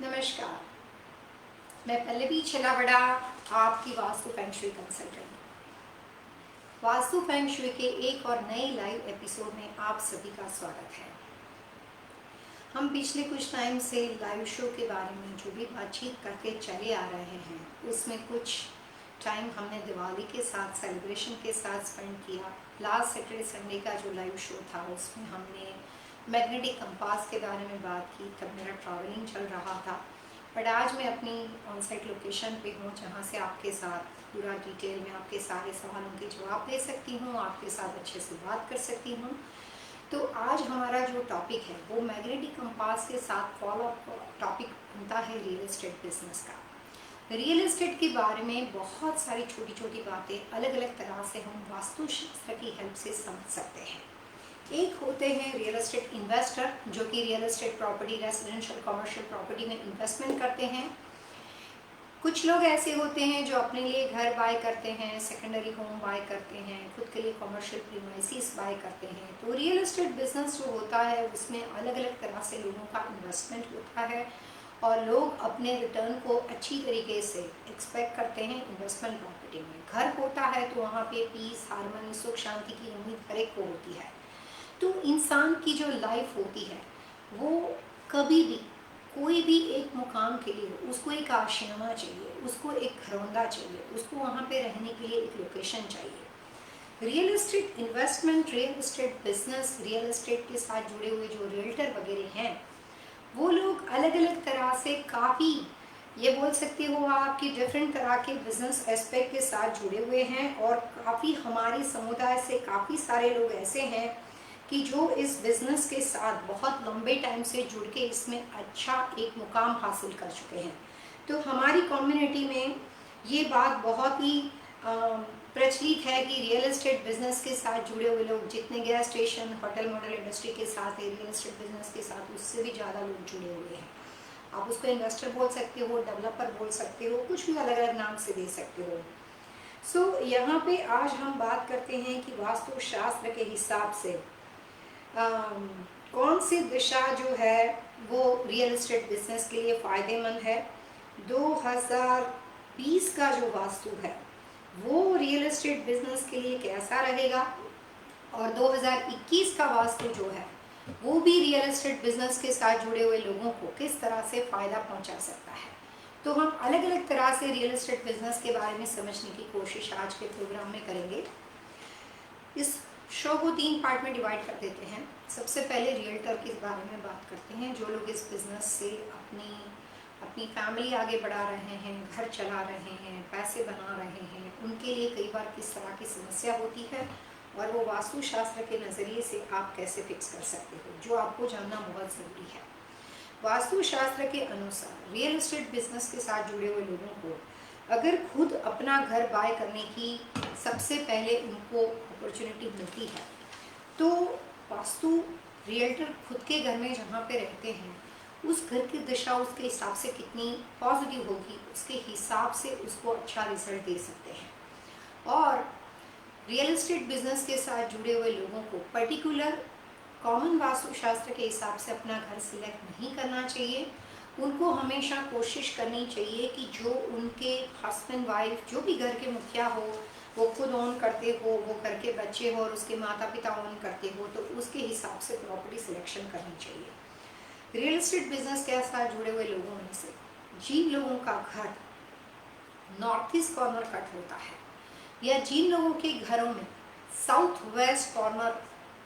नमस्कार। मैं पल्लवी छिलावड़ा, आपकी vastu feng shui consultant. Vastu feng shui के एक और नए लाइव एपिसोड में आप सभी का स्वागत है। हम पिछले कुछ टाइम से लाइव शो के बारे में जो भी बातचीत करके चले आ रहे हैं, उसमें कुछ टाइम हमने दिवाली के साथ सेलिब्रेशन के साथ स्पेंड किया। लास्ट सैटरडे संडे का जो लाइव शो था उसमें हमने मैग्नेटिक कंपास के बारे में बात की। तब मेरा ट्रैवलिंग चल रहा था, बट आज मैं अपनी ऑन साइट लोकेशन पे हूँ, जहाँ से आपके साथ पूरा डिटेल में आपके सारे सवालों के जवाब दे सकती हूँ, आपके साथ अच्छे से बात कर सकती हूँ। तो आज हमारा जो टॉपिक है वो मैग्नेटिक कंपास के साथ फॉलो अप टॉपिक बनता है रियल एस्टेट बिजनेस का। रियल एस्टेट के बारे में बहुत सारी छोटी छोटी बातें अलग अलग तरह से हम वास्तुशास्त्र की हेल्प से समझ सकते हैं। एक होते हैं रियल एस्टेट इन्वेस्टर, जो कि real estate property, residential commercial property में इन्वेस्टमेंट करते हैं। कुछ लोग ऐसे होते हैं जो अपने लिए घर बाय करते हैं, सेकेंडरी होम बाय करते हैं, खुद के लिए कमर्शियल प्रीमाइसिस बाय करते हैं। तो रियल एस्टेट बिजनेस जो होता है उसमें अलग अलग तरह से लोगों का इन्वेस्टमेंट होता है और लोग अपने रिटर्न को अच्छी तरीके से एक्सपेक्ट करते हैं। इन्वेस्टमेंट प्रॉपर्टी में घर होता है तो वहाँ पे पीस, हार्मनी, सुख शांति की उम्मीद हर एक को होती है। तो इंसान की जो लाइफ होती है वो कभी भी कोई भी एक मुकाम के लिए उसको एक आशियाना चाहिए, उसको एक घरौंदा चाहिए, उसको वहाँ पे रहने के लिए एक लोकेशन चाहिए। Real estate investment, real estate business, real estate के साथ जुड़े हुए जो रियल्टर वगैरह हैं, वो लोग अलग अलग तरह से काफ़ी, ये बोल सकते हो आप कि डिफरेंट तरह के बिजनेस एस्पेक्ट के साथ जुड़े हुए हैं। और काफ़ी हमारे समुदाय से काफ़ी सारे लोग ऐसे हैं कि जो इस बिज़नेस के साथ बहुत लंबे टाइम से जुड़ के इसमें अच्छा एक मुकाम हासिल कर चुके हैं। तो हमारी कम्युनिटी में ये बात बहुत ही प्रचलित है कि रियल एस्टेट बिजनेस के साथ जुड़े हुए लोग, जितने gas station, hotel model industry के साथ है, रियल एस्टेट बिजनेस के साथ उससे भी ज़्यादा लोग जुड़े हुए हैं। आप उसको इन्वेस्टर बोल सकते हो, डेवलपर बोल सकते हो, कुछ भी अलग अलग नाम से दे सकते हो। यहाँ पे आज हम बात करते हैं कि वास्तुशास्त्र के हिसाब से कौन सी दिशा जो है वो रियल एस्टेट बिजनेस के लिए फ़ायदेमंद है। 2020 का जो वास्तु है वो रियल एस्टेट बिजनेस के लिए कैसा रहेगा, और 2021 का वास्तु जो है वो भी रियल एस्टेट बिजनेस के साथ जुड़े हुए लोगों को किस तरह से फ़ायदा पहुंचा सकता है। तो हम अलग अलग तरह से रियल एस्टेट बिजनेस के बारे में समझने की कोशिश आज के प्रोग्राम में करेंगे। इस शो को 3 पार्ट में डिवाइड कर देते हैं। सबसे पहले रियल्टर के बारे में बात करते हैं, जो लोग इस बिज़नेस से अपनी फैमिली आगे बढ़ा रहे हैं, घर चला रहे हैं, पैसे बना रहे हैं। उनके लिए कई बार किस तरह की समस्या होती है और वो वास्तुशास्त्र के नज़रिए से आप कैसे फिक्स कर सकते हो, जो आपको जानना बहुत ज़रूरी है। वास्तुशास्त्र के अनुसार रियल एस्टेट बिजनेस के साथ जुड़े हुए लोगों को अगर खुद अपना घर बाय करने की सबसे पहले उनको अपॉर्चुनिटी मिलती है, तो वास्तु रियल्टर खुद के घर में जहाँ पे रहते हैं उस घर की दिशा उसके हिसाब से कितनी पॉजिटिव होगी, उसके हिसाब से उसको अच्छा रिजल्ट दे सकते हैं। और रियल एस्टेट बिजनेस के साथ जुड़े हुए लोगों को पर्टिकुलर कॉमन वास्तुशास्त्र के हिसाब से अपना घर सिलेक्ट नहीं करना चाहिए। उनको हमेशा कोशिश करनी चाहिए कि जो उनके हस्बैंड वाइफ, जो भी घर के मुखिया हो, वो खुद ओन करते हो, वो घर के बच्चे हो और उसके माता पिता ओन करते हो, तो उसके हिसाब से प्रॉपर्टी सिलेक्शन करनी चाहिए। रियल एस्टेट बिजनेस के साथ जुड़े हुए लोगों में से जिन लोगों का घर नॉर्थ ईस्ट कॉर्नर कट होता है, या जिन लोगों के घरों में south west corner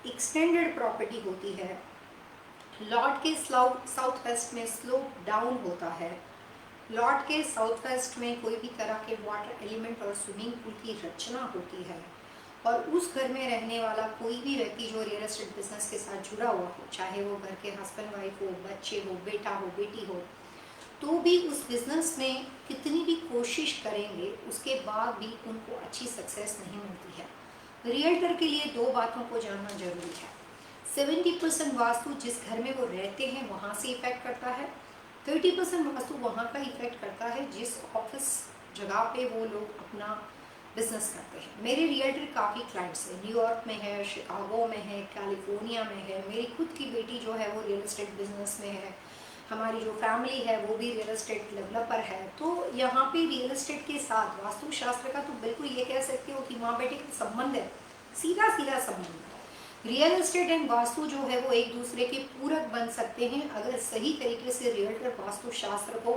extended property होती है, लॉट के साउथ वेस्ट में स्लोप डाउन होता है, लॉट के साउथ वेस्ट में कोई भी तरह के वाटर एलिमेंट और स्विमिंग पूल की रचना होती है, और उस घर में रहने वाला कोई भी व्यक्ति जो रियल एस्टेट बिजनेस के साथ जुड़ा हुआ हो, चाहे वो घर के हस्बैंड वाइफ हो, बच्चे हो, बेटा हो, बेटी हो, तो भी उस बिजनेस में कितनी भी कोशिश करेंगे उसके बाद भी उनको अच्छी सक्सेस नहीं मिलती है। रियल्टर के लिए 2 बातों को जानना जरूरी है। 70% वास्तु जिस घर में वो रहते हैं वहाँ से इफेक्ट करता है, 30% वास्तु वहाँ का इफेक्ट करता है जिस ऑफिस जगह पे वो लोग अपना बिजनेस करते हैं। मेरे रियल्टर काफ़ी क्लाइंट्स हैं, न्यूयॉर्क में है, शिकागो में है, कैलिफोर्निया में है। मेरी खुद की बेटी जो है वो रियल एस्टेट बिजनेस में है, हमारी जो फैमिली है वो भी रियल एस्टेट डेवलपर है, तो यहाँ पे रियल एस्टेट के साथ वास्तुशास्त्र का तो बिल्कुल ये कह सकते हो कि माँ बेटे का संबंध है, सीधा सीधा संबंध है। रियल एस्टेट एंड वास्तु जो है वो एक दूसरे के पूरक बन सकते हैं अगर सही तरीके से रियल्टर वास्तुशास्त्र को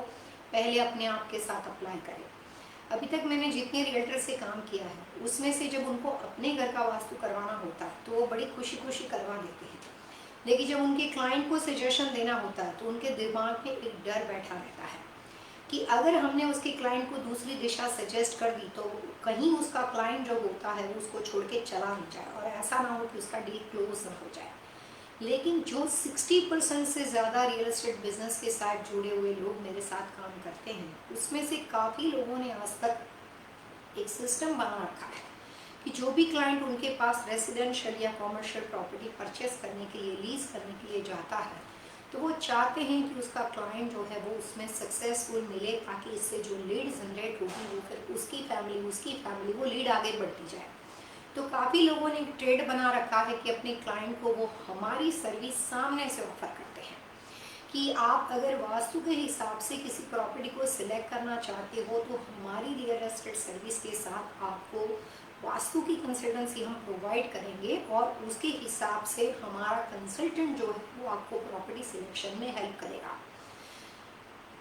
पहले अपने आप के साथ अप्लाई करें। अभी तक मैंने जितने रियल्टर से काम किया है उसमें से जब उनको अपने घर का वास्तु करवाना होता है तो वो बड़ी खुशी खुशी करवा देते हैं, लेकिन जब उनके क्लाइंट को सजेशन देना होता है तो उनके दिमाग में एक डर बैठा रहता है कि अगर हमने उसके क्लाइंट को दूसरी दिशा सजेस्ट कर दी तो कहीं उसका क्लाइंट जो होता है उसको छोड़ के चला नहीं जाए और ऐसा ना हो कि उसका डील क्लोज ना हो जाए। लेकिन जो 60% से ज़्यादा रियल एस्टेट बिजनेस के साथ जुड़े हुए लोग मेरे साथ काम करते हैं उसमें से काफ़ी लोगों ने आज तक एक सिस्टम बना रखा है कि जो भी क्लाइंट उनके पास रेसिडेंशियल या कॉमर्शियल प्रॉपर्टी परचेस करने के लिए, लीज करने के लिए जाता है तो वो चाहते हैं कि उसका क्लाइंट जो है वो उसमें सक्सेसफुल मिले ताकि इससे जो लीड जनरेट होगी वो फिर उसकी फैमिली वो लीड आगे बढ़ती जाए। तो काफ़ी लोगों ने ट्रेड बना रखा है कि अपने क्लाइंट को वो हमारी सर्विस सामने से ऑफर करते हैं कि आप अगर वास्तु के हिसाब से किसी प्रॉपर्टी को सिलेक्ट करना चाहते हो तो हमारी रियल एस्टेट सर्विस के साथ आपको वास्तु की कंसल्टेंसी हम प्रोवाइड करेंगे और उसके हिसाब से हमारा कंसल्टेंट जो है वो आपको प्रॉपर्टी सिलेक्शन में हेल्प करेगा।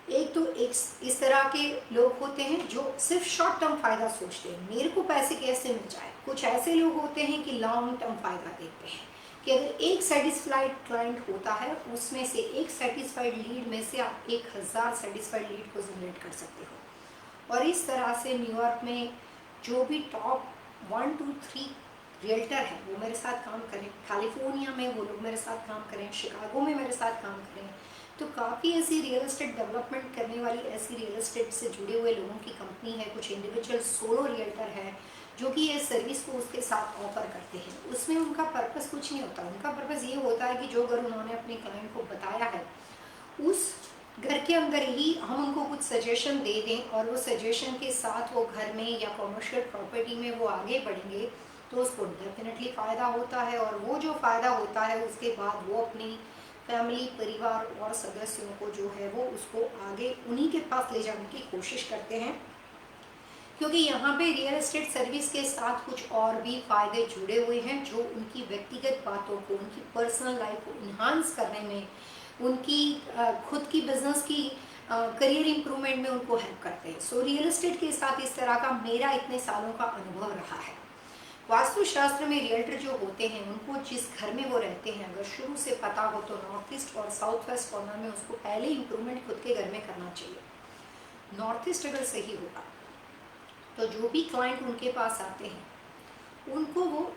एक तो एक इस तरह के लोग होते हैं जो सिर्फ शॉर्ट टर्म फायदा सोचते हैं, मेरे को पैसे कैसे मिल जाए। कुछ ऐसे लोग होते हैं कि लॉन्ग टर्म फायदा देखते हैं कि अगर एक सेटिस्फाइड क्लाइंट होता है उसमें से एक सेटिस्फाइड लीड में से आप 1000 सेटिस्फाइड लीड को जनरेट कर सकते हो। और इस तरह से न्यूयॉर्क में जो भी टॉप 1 2 3 रियल्टर है वो मेरे साथ काम करें, कैलिफोर्निया में वो लोग मेरे साथ काम करें, शिकागो में मेरे साथ काम करें, तो काफ़ी ऐसी रियल एस्टेट डेवलपमेंट करने वाली ऐसी रियल एस्टेट से जुड़े हुए लोगों की कंपनी है। कुछ इंडिविजुअल सोलो रियल्टर है जो कि ये सर्विस को उसके साथ ऑफर करते हैं। उसमें उनका पर्पस कुछ नहीं होता, उनका पर्पस ये होता है कि जो घर उन्होंने अपने क्लाइंट को बताया है उस घर के अंदर ही हम उनको कुछ सजेशन दे दें और वो सजेशन के साथ वो घर में या कॉमर्शियल प्रॉपर्टी में वो आगे बढ़ेंगे तो उसको डेफिनेटली फ़ायदा होता है। और वो जो फ़ायदा होता है उसके बाद वो अपनी फैमिली, परिवार और सदस्यों को जो है वो उसको आगे उन्हीं के पास ले जाने की कोशिश करते हैं, क्योंकि यहाँ पे रियल एस्टेट सर्विस के साथ कुछ और भी फ़ायदे जुड़े हुए हैं जो उनकी व्यक्तिगत बातों को, उनकी पर्सनल लाइफ को इन्हांस करने में, उनकी खुद की बिजनेस की करियर इंप्रूवमेंट में उनको हेल्प करते हैं। सो रियल एस्टेट के साथ इस तरह का मेरा इतने सालों का अनुभव रहा है। वास्तुशास्त्र में रियल्टर जो होते हैं उनको जिस घर में वो रहते हैं अगर शुरू से पता हो तो नॉर्थ ईस्ट और साउथ वेस्ट कॉर्नर में उसको पहले इंप्रूवमेंट खुद के घर में करना चाहिए। नॉर्थ ईस्ट अगर सही होगा तो जो भी क्लाइंट उनके पास आते हैं उनको वो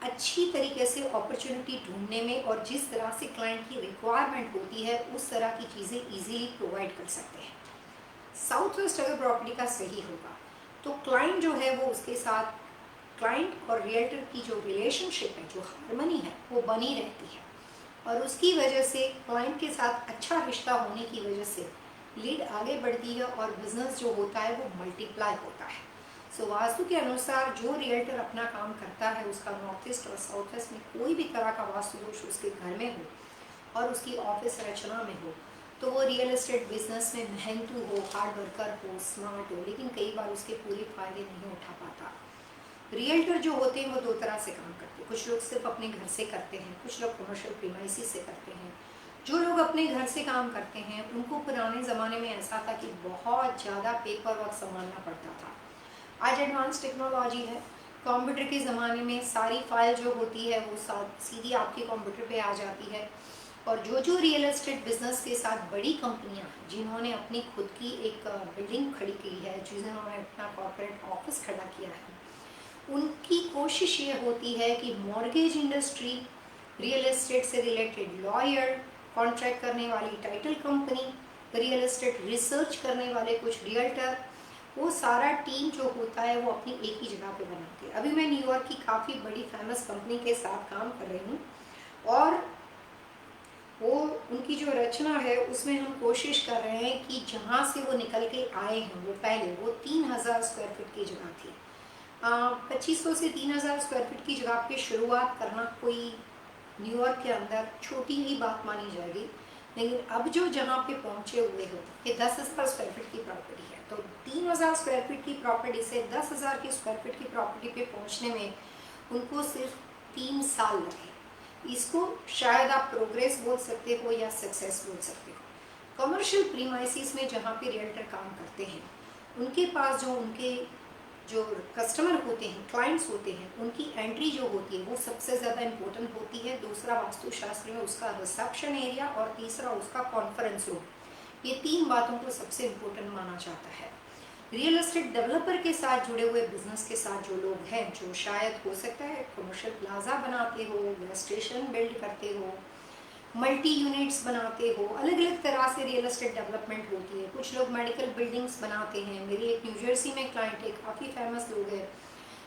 अच्छी तरीके से अपॉर्चुनिटी ढूंढने में और जिस तरह से क्लाइंट की रिक्वायरमेंट होती है उस तरह की चीज़ें इजीली प्रोवाइड कर सकते हैं। साउथ वेस्ट अगर प्रॉपर्टी का सही होगा तो क्लाइंट जो है वो उसके साथ, क्लाइंट और रियल्टर की जो रिलेशनशिप है, जो हार्मनी है वो बनी रहती है और उसकी वजह से क्लाइंट के साथ अच्छा रिश्ता होने की वजह से लीड आगे बढ़ती है और बिजनेस जो होता है वो मल्टीप्लाई होता है। सो वास्तु के अनुसार जो रियल्टर अपना काम करता है उसका नॉर्थ ईस्ट और साउथ वेस्ट में कोई भी तरह का वास्तु दोष उसके घर में हो और उसकी ऑफिस रचना में हो तो वो रियल एस्टेट बिजनेस में मेहनतू हो, हार्ड वर्कर हो, स्मार्ट हो, लेकिन कई बार उसके पूरे फायदे नहीं उठा पाता। रियल्टर जो होते हैं वो दो तरह से काम करते हैं, कुछ लोग सिर्फ अपने घर से करते हैं, कुछ लोग कमर्शियल प्रीमाइसिस से करते हैं। जो लोग अपने घर से काम करते हैं उनको पुराने ज़माने में ऐसा था कि बहुत ज़्यादा पेपर वर्क संभालना पड़ता था। आज एडवांस टेक्नोलॉजी है, कंप्यूटर के ज़माने में सारी फाइल जो होती है वो सीधी आपके कंप्यूटर पे आ जाती है। और जो रियल एस्टेट बिजनेस के साथ बड़ी कंपनियां जिन्होंने अपनी खुद की एक बिल्डिंग खड़ी की है, जिन्होंने अपना कॉर्पोरेट ऑफिस खड़ा किया है, उनकी कोशिश ये होती है कि मॉर्गेज इंडस्ट्री, रियल एस्टेट से रिलेटेड लॉयर, कॉन्ट्रैक्ट करने वाली title company, real estate research करने वाले कुछ रियल्टर, वो सारा टीम जो होता है वो अपनी एक ही जगह पे बनाते हैं। अभी मैं न्यूयॉर्क की काफ़ी बड़ी फेमस कंपनी के साथ काम कर रही हूँ और वो उनकी जो रचना है उसमें हम कोशिश कर रहे हैं कि जहाँ से वो निकल के आए हैं वो पहले वो 3000 स्क्वायर फीट की जगह थी। 2500 से 3000 स्क्वायर फीट की जगह पे शुरुआत करना कोई न्यूयॉर्क के अंदर छोटी ही बात मानी जाएगी, लेकिन अब जो जहाँ पे पहुँचे हुए हो, ये 10,000 स्क्वायर फीट की प्रॉपर्टी है, तो 3,000 स्क्वायर फीट की प्रॉपर्टी से 10,000 की स्क्वायर फीट की प्रॉपर्टी पे पहुँचने में उनको सिर्फ 3 साल लगे। इसको शायद आप प्रोग्रेस बोल सकते हो या सक्सेस बोल सकते हो। कमर्शियल प्रीमाइसिस में जहाँ पे रियल्टर काम करते हैं, उनके पास उनके जो कस्टमर होते हैं, क्लाइंट्स होते हैं, उनकी एंट्री जो होती है वो सबसे ज़्यादा इम्पोर्टेंट होती है। दूसरा वास्तुशास्त्र में उसका रिसेप्शन एरिया, और तीसरा उसका कॉन्फ्रेंस रूम। ये 3 बातों को सबसे इम्पोर्टेंट माना जाता है। रियल एस्टेट डेवलपर के साथ जुड़े हुए बिजनेस के साथ जो लोग हैं, जो शायद हो सकता है कमर्शियल प्लाजा बनाते हो, गैस स्टेशन बिल्ड करते हो, मल्टी यूनिट्स बनाते हो, अलग अलग तरह से रियल एस्टेट डेवलपमेंट होती है। कुछ लोग मेडिकल बिल्डिंग्स बनाते हैं। मेरी एक न्यू जर्सी में क्लाइंट है, काफ़ी फेमस लोग हैं,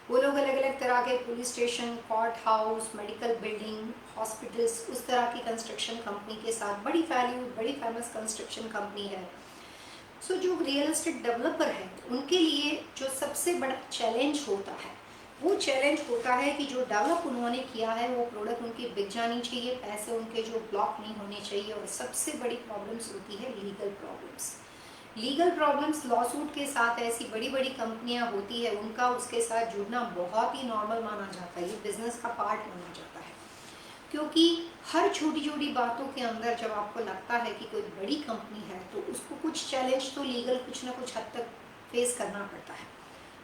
वो लोग अलग अलग तरह के police station, court house, medical building, hospitals, उस तरह की कंस्ट्रक्शन कंपनी के साथ बड़ी फेमस कंस्ट्रक्शन कंपनी है। सो जो रियल एस्टेट डेवलपर है, उनके लिए जो सबसे बड़ा चैलेंज होता है, वो चैलेंज होता है कि जो डेवलप उन्होंने किया है वो प्रोडक्ट उनकी बिक जानी चाहिए, पैसे उनके जो ब्लॉक नहीं होने चाहिए, और सबसे बड़ी प्रॉब्लम्स होती है लीगल प्रॉब्लम्स। लॉसूट के साथ ऐसी बड़ी बड़ी कंपनियां होती है, उनका उसके साथ जुड़ना बहुत ही नॉर्मल माना जाता है, ये बिजनेस का पार्ट माना जाता है। क्योंकि हर छोटी छोटी बातों के अंदर जब आपको लगता है कि कोई बड़ी कंपनी है, तो उसको कुछ चैलेंज तो लीगल कुछ ना कुछ हद तक फेस करना पड़ता है।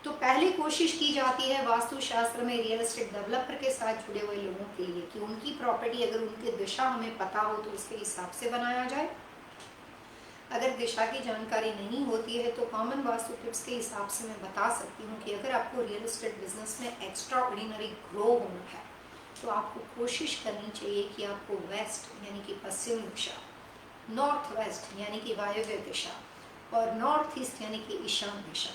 तो पहले कोशिश की जाती है वास्तुशास्त्र में रियल एस्टेट डेवलपर के साथ जुड़े हुए लोगों के लिए कि उनकी प्रॉपर्टी अगर उनकी दिशा हमें पता हो तो उसके हिसाब से बनाया जाए। अगर दिशा की जानकारी नहीं होती है तो कॉमन वास्तु टिप्स के हिसाब से मैं बता सकती हूँ कि अगर आपको रियल एस्टेट बिजनेस में एक्स्ट्रा ऑर्डिनरी ग्रो होना है, तो आपको कोशिश करनी चाहिए कि आपको वेस्ट यानी कि पश्चिम दिशा, नॉर्थ वेस्ट यानी कि वायव्य दिशा, और नॉर्थ ईस्ट यानी कि ईशान दिशा,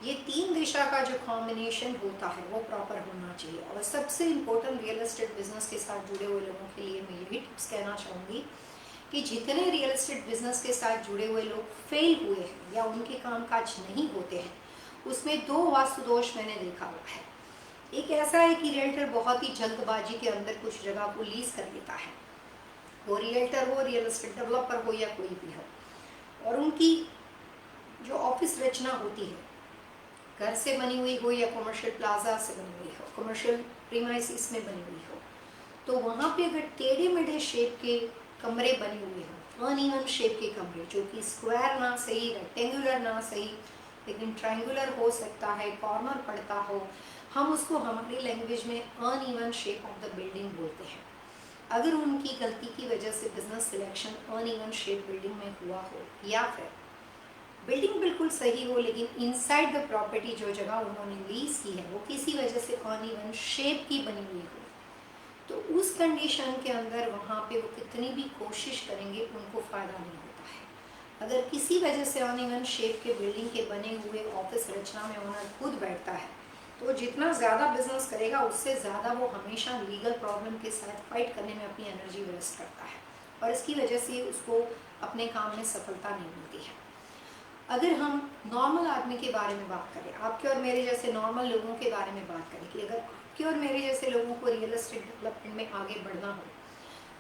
ये 3 दिशा का जो कॉम्बिनेशन होता है वो प्रॉपर होना चाहिए। और सबसे इम्पोर्टेंट रियल एस्टेट बिजनेस के साथ जुड़े हुए लोगों के लिए मैं यही टिप्स कहना चाहूँगी कि जितने रियल एस्टेट बिजनेस के साथ जुड़े हुए लोग फेल हुए हैं या उनके कामकाज नहीं होते हैं, उसमें 2 वास्तु दोष मैंने देखा हुआ है। एक ऐसा है कि रियल्टर बहुत ही जल्दबाजी के अंदर कुछ जगह को लीज कर लेता है, वो रियल्टर हो, रियल एस्टेट डेवलपर हो या कोई भी हो, और उनकी जो ऑफिस रचना होती है, घर से बनी हुई हो या कमर्शियल प्लाजा से बनी हुई हो, कमर्शियल प्रीमाइसिस में बनी हुई हो, तो वहाँ पे अगर टेढ़े मेढ़े शेप के कमरे बने हुए हों, अनइवन शेप के कमरे, जो कि स्क्वायर ना सही, रेक्टेंगुलर ना सही, लेकिन ट्रायंगुलर हो सकता है, कॉर्नर पड़ता हो, हम उसको हमारी लैंग्वेज में uneven shape of the building बोलते हैं। अगर उनकी गलती की वजह से business selection uneven shape building में हुआ हो, या फिर बिल्डिंग बिल्कुल सही हो लेकिन इनसाइड द प्रॉपर्टी जो जगह उन्होंने लीज की है वो किसी वजह से अनइवन शेप की बनी हुई हो, तो उस कंडीशन के अंदर वहाँ पे वो कितनी भी कोशिश करेंगे उनको फ़ायदा नहीं होता है। अगर किसी वजह से अनइवन शेप के बिल्डिंग के बने हुए ऑफिस रचना में ओनर खुद बैठता है, तो जितना ज़्यादा बिजनेस करेगा उससे ज़्यादा वो हमेशा लीगल प्रॉब्लम के साथ फाइट करने में अपनी एनर्जी वेस्ट करता है, और इसकी वजह से उसको अपने काम में सफलता नहीं मिलती है। अगर हम नॉर्मल आदमी के बारे में बात करें, आपके और मेरे जैसे नॉर्मल लोगों के बारे में बात करें कि अगर आपके और मेरे जैसे लोगों को रियल एस्टेट डेवलपमेंट में आगे बढ़ना हो,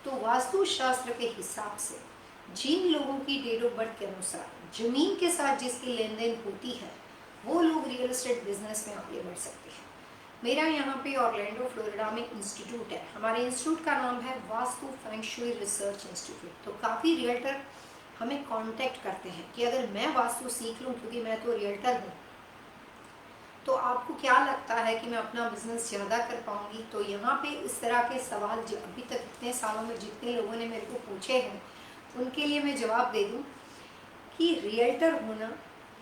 तो वास्तुशास्त्र के हिसाब से जिन लोगों की डेट ऑफ बर्थ के अनुसार जमीन के साथ जिसकी लेन देन होती है, वो लोग रियल एस्टेट बिजनेस में आगे बढ़ सकते हैं। मेरा यहाँ पे ऑरलैंडो फ्लोरिडा में इंस्टीट्यूट है, हमारे इंस्टीट्यूट का नाम है vastu feng shui research institute. तो काफ़ी रियल्टर हमें कांटेक्ट करते हैं कि अगर मैं वास्तु सीख लूँ, क्योंकि मैं तो रियल्टर हूँ, तो आपको क्या लगता है कि मैं अपना बिजनेस ज़्यादा कर पाऊँगी। तो यहाँ पे इस तरह के सवाल जो अभी तक इतने सालों में जितने लोगों ने मेरे को पूछे हैं, उनके लिए मैं जवाब दे दूँ कि रियल्टर होना,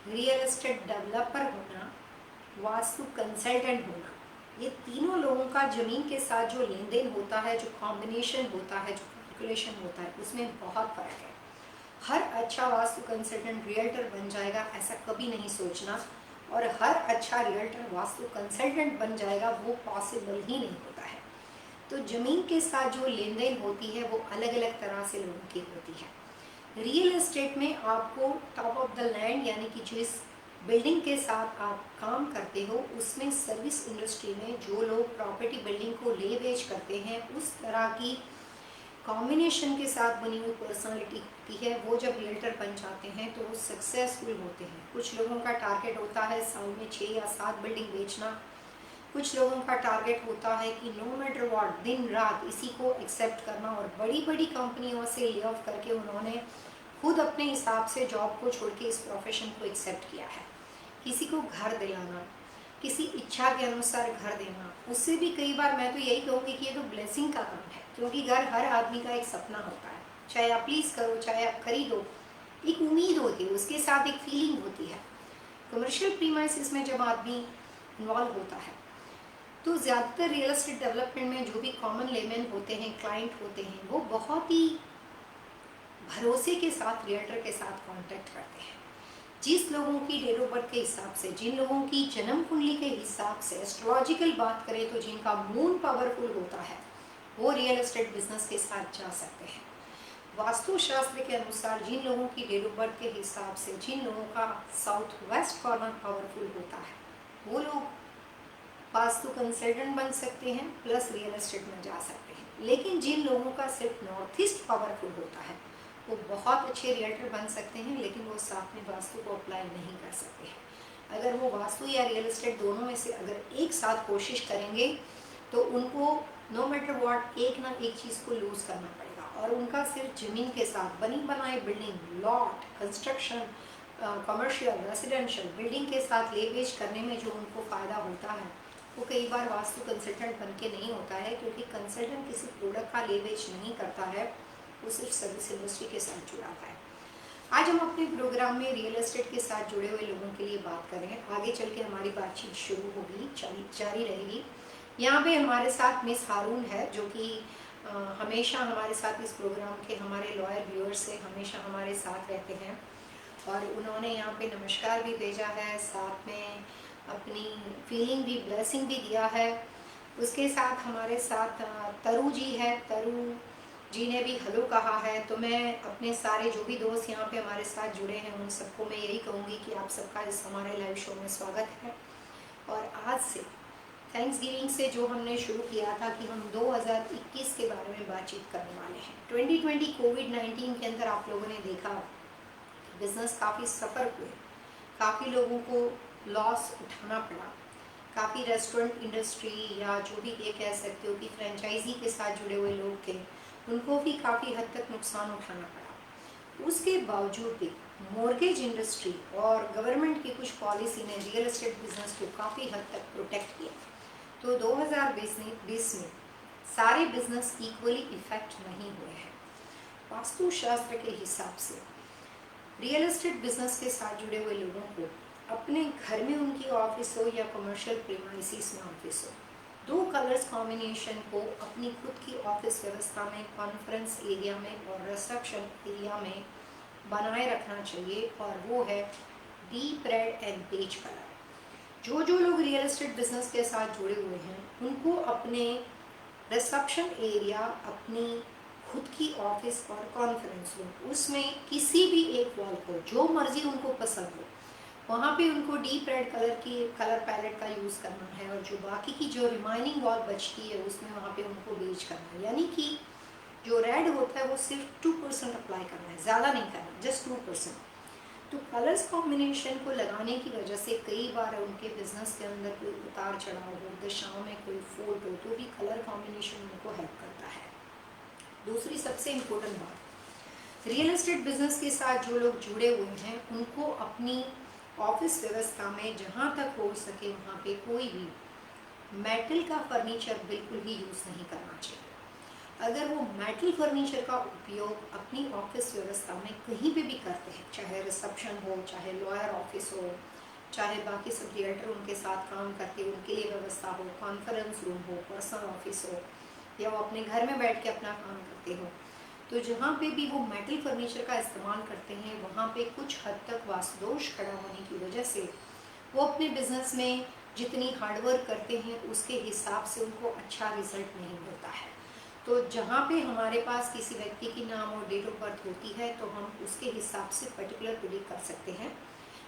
रियल एस्टेट डेवलपर होना, वास्तु कंसल्टेंट होना, ये तीनों लोगों का ज़मीन के साथ जो लेन देन होता है, जो कॉम्बिनेशन होता है, जो कैलकुलेशन होता है, उसमें बहुत फ़र्क है। हर अच्छा वास्तु कंसल्टेंट रियल्टर बन जाएगा ऐसा कभी नहीं सोचना, और हर अच्छा रियल्टर वास्तु कंसल्टेंट बन जाएगा वो पॉसिबल ही नहीं होता है। तो ज़मीन के साथ जो लेन देन होती है वो अलग अलग तरह से लोगों की होती है। रियल एस्टेट में आपको टॉप ऑफ द लैंड यानी कि जिस बिल्डिंग के साथ आप काम करते हो, उसमें सर्विस इंडस्ट्री में जो लोग प्रॉपर्टी बिल्डिंग को ले बेच करते हैं, उस तरह की कॉम्बिनेशन के साथ बनी हुई पर्सनालिटी होती है, वो जब रियल्टर बन जाते हैं तो वो सक्सेसफुल होते हैं। कुछ लोगों का टारगेट होता है साल में 6 या 7 बिल्डिंग बेचना। कुछ लोगों का टारगेट होता है कि नो मैटर व्हाट दिन रात इसी को एक्सेप्ट करना, और बड़ी बड़ी कंपनियों से ले ऑफ करके उन्होंने खुद अपने हिसाब से जॉब को छोड़ के इस प्रोफेशन को एक्सेप्ट किया है। किसी को घर दिलाना, किसी इच्छा के अनुसार घर देना, उससे भी कई बार मैं तो यही कहूँगी कि ये तो ब्लेसिंग का काम है, क्योंकि घर हर आदमी का एक सपना होता है। चाहे आप लीज करो, चाहे आप खरीदो, एक उम्मीद होती है, उसके साथ एक फीलिंग होती है। कमर्शियल प्रीमाइसिस में जब आदमी इन्वॉल्व होता है तो ज़्यादातर रियल एस्टेट डेवलपमेंट में जो भी कॉमन लेमैन होते हैं, क्लाइंट होते हैं, वो बहुत ही भरोसे के साथ रियल्टर के साथ कांटेक्ट करते हैं। जिस लोगों की डेट ऑफ बर्थ के हिसाब से, जिन लोगों की जन्म कुंडली के हिसाब से एस्ट्रोलॉजिकल बात करें तो जिनका मून पावरफुल होता है, वो रियल एस्टेट बिजनेस के साथ जा सकते हैं। वास्तुशास्त्र के अनुसार जिन लोगों की डेट ऑफ बर्थ के हिसाब से, जिन लोगों का साउथ वेस्ट कॉर्नर पावरफुल होता है, वो लोग वास्तु कंसल्टेंट बन सकते हैं, प्लस रियल एस्टेट में जा सकते हैं। लेकिन जिन लोगों का सिर्फ नॉर्थ ईस्ट पावरफुल होता है, वो बहुत अच्छे रियल्टर बन सकते हैं, लेकिन वो साथ में वास्तु को अप्लाई नहीं कर सकते हैं। अगर वो वास्तु या रियल एस्टेट दोनों में से अगर एक साथ कोशिश करेंगे तो उनको नो मैटर व्हाट एक ना एक चीज़ को लूज करना पड़ेगा, और उनका सिर्फ जमीन के साथ बनी बनाई building, lot, construction, commercial, residential building के साथ ले बेच करने में जो उनको फ़ायदा होता है, वो कई बार वास्तु कंसल्टेंट बन के नहीं होता है, क्योंकि कंसल्टेंट किसी प्रोडक्ट का ले बेच नहीं करता है, वो सिर्फ सर्विस इंडस्ट्री के साथ जुड़ा है। आज हम अपने प्रोग्राम में रियल एस्टेट के साथ जुड़े हुए लोगों के लिए बात कर रहे हैं। आगे चल के हमारी बातचीत शुरू होगी, जारी रहेगी। यहाँ पे हमारे साथ मिस हारून है, जो कि हमेशा हमारे साथ इस प्रोग्राम के हमारे लॉयर व्यूअर्स से हमेशा हमारे साथ रहते हैं, और उन्होंने यहाँ पे नमस्कार भी भेजा है, साथ में अपनी फीलिंग भी, ब्लेसिंग भी दिया है। उसके साथ हमारे साथ तरु जी है, तरु जी ने भी हेलो कहा है। तो मैं अपने सारे जो भी दोस्त यहाँ पे हमारे साथ जुड़े हैं उन सबको मैं यही कहूँगी कि आप सबका इस हमारे लाइव शो में स्वागत है। और आज से थैंक्स गिविंग से जो हमने शुरू किया था कि हम 2021 के बारे में बातचीत करने वाले हैं। 2020 कोविड-19 के अंदर आप लोगों ने देखा बिजनेस काफ़ी सफ़र हुए, काफ़ी लोगों को लॉस उठाना पड़ा, काफ़ी रेस्टोरेंट इंडस्ट्री या जो भी ये कह सकते हो कि फ्रेंचाइजी के साथ जुड़े हुए लोग थे, उनको भी काफ़ी हद तक नुकसान उठाना पड़ा। उसके बावजूद भी मॉर्गेज इंडस्ट्री और गवर्नमेंट की कुछ पॉलिसी ने रियल एस्टेट बिजनेस को काफ़ी हद तक प्रोटेक्ट किया। तो 2020 में सारे बिजनेस इक्वली इफेक्ट नहीं हुए हैं। वास्तुशास्त्र के हिसाब से रियल एस्टेट बिजनेस के साथ जुड़े हुए लोगों को अपने घर में उनकी ऑफिस हो या कमर्शियल प्रीमाइसिस में ऑफिस हो, 2 कलर्स कॉम्बिनेशन को अपनी खुद की ऑफिस व्यवस्था में, कॉन्फ्रेंस एरिया में और रिसेप्शन एरिया में बनाए रखना चाहिए, और वो है deep red and beige colour. जो लोग रियल एस्टेट बिजनेस के साथ जुड़े हुए हैं उनको अपने रिसेप्शन एरिया, अपनी खुद की ऑफिस और कॉन्फ्रेंस रूम, उसमें किसी भी एक वॉल को जो मर्जी उनको पसंद हो, वहाँ पे उनको डीप रेड कलर की कलर पैलेट का यूज़ करना है, और जो बाकी की जो रिमाइनिंग वॉल बचती है उसमें वहाँ पे उनको बेच करना है। यानी कि जो रेड होता है वो सिर्फ 2% अप्लाई करना है, ज़्यादा नहीं करना, जस्ट 2%। तो कलर्स कॉम्बिनेशन को लगाने की वजह से कई बार उनके बिजनेस के अंदर कोई उतार चढ़ाव हो, दशाओं में कोई फॉल्ट हो, तो भी कलर कॉम्बिनेशन उनको हेल्प करता है। दूसरी सबसे इम्पोर्टेंट बात, रियल एस्टेट बिजनेस के साथ जो लोग जुड़े हुए हैं उनको अपनी ऑफिस व्यवस्था में जहाँ तक हो सके वहाँ पे कोई भी मेटल का फर्नीचर बिल्कुल ही यूज़ नहीं करना चाहिए। अगर वो मेटल फर्नीचर का उपयोग अपनी ऑफिस व्यवस्था में कहीं पे भी करते हैं, चाहे रिसेप्शन हो, चाहे लॉयर ऑफिस हो, चाहे बाकी सब रियल्टर उनके साथ काम करते उनके लिए व्यवस्था हो, कॉन्फ्रेंस रूम हो, पर्सनल ऑफिस हो, या वो अपने घर में बैठ के अपना काम करते हो, तो जहाँ पे भी वो मेटल फर्नीचर का इस्तेमाल करते हैं वहाँ पे कुछ हद तक वास्तुदोष खड़ा होने की वजह से वो अपने बिजनेस में जितनी हार्डवर्क करते हैं उसके हिसाब से उनको अच्छा रिजल्ट नहीं होता है। तो जहाँ पे हमारे पास किसी व्यक्ति की नाम और डेट ऑफ बर्थ होती है तो हम उसके हिसाब से पर्टिकुलर प्रेडिक्ट कर सकते हैं,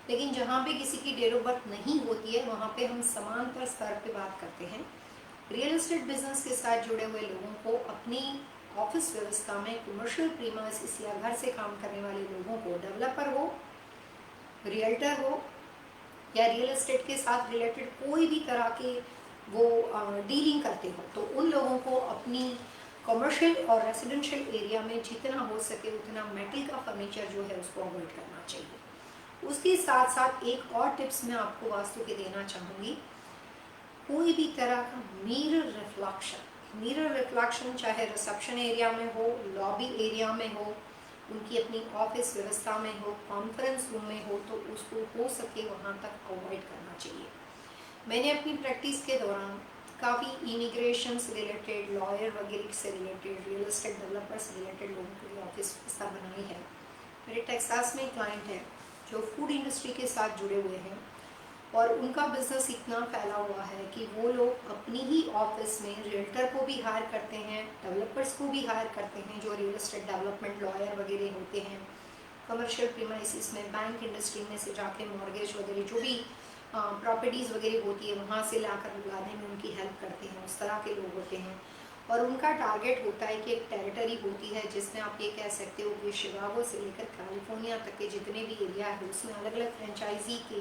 लेकिन जहाँ पे किसी की डेट ऑफ बर्थ नहीं होती है वहाँ पे हम समांतर स्तर पे बात करते हैं। रियल एस्टेट बिजनेस के साथ जुड़े हुए लोगों को अपनी ऑफिस व्यवस्था में कमर्शियल प्रीमाइसेस या घर से काम करने वाले लोगों को, डेवलपर हो, रियल्टर हो या रियल एस्टेट के साथ रिलेटेड कोई भी तरह के वो डीलिंग करते हो, तो उन लोगों को अपनी कमर्शियल और रेजिडेंशियल एरिया में जितना हो सके उतना मेटल का फर्नीचर जो है उसको अवॉइड करना चाहिए। उसके साथ साथ एक और टिप्स मैं आपको वास्तु के देना चाहूँगी, कोई भी तरह का मिरर रिफ्लेक्शन चाहे रिसेप्शन एरिया में हो, लॉबी एरिया में हो, उनकी अपनी ऑफिस व्यवस्था में हो, कॉन्फ्रेंस रूम में हो, तो उसको हो सके वहाँ तक अवॉइड करना चाहिए। मैंने अपनी प्रैक्टिस के दौरान काफ़ी इमिग्रेशन से रिलेटेड, लॉयर वगैरह से रिलेटेड, रियल एस्टेट डेवलपर से रिलेटेड लोगों के लिए ऑफिस व्यवस्था बनाई है। मेरे टेक्सास में क्लाइंट है जो फूड इंडस्ट्री के साथ जुड़े हुए हैं और उनका बिजनेस इतना फैला हुआ है कि वो लोग अपनी ही ऑफिस में रियल्टर को भी हायर करते हैं, डेवलपर्स को भी हायर करते हैं जो रियल एस्टेट डेवलपमेंट लॉयर वगैरह होते हैं, कमर्शियल प्रीमाइसेस में बैंक इंडस्ट्री में से जाके मॉर्गेज वगैरह जो भी प्रॉपर्टीज़ वगैरह होती है वहाँ से लाकर लाने में उनकी हेल्प करते हैं, उस तरह के लोग होते हैं। और उनका टारगेट होता है कि एक टेरिटरी होती है जिसमें आप ये कह सकते हो कि शिकागो से लेकर कैलिफोर्निया तक के जितने भी एरिया है उसमें अलग अलग फ्रेंचाइजी के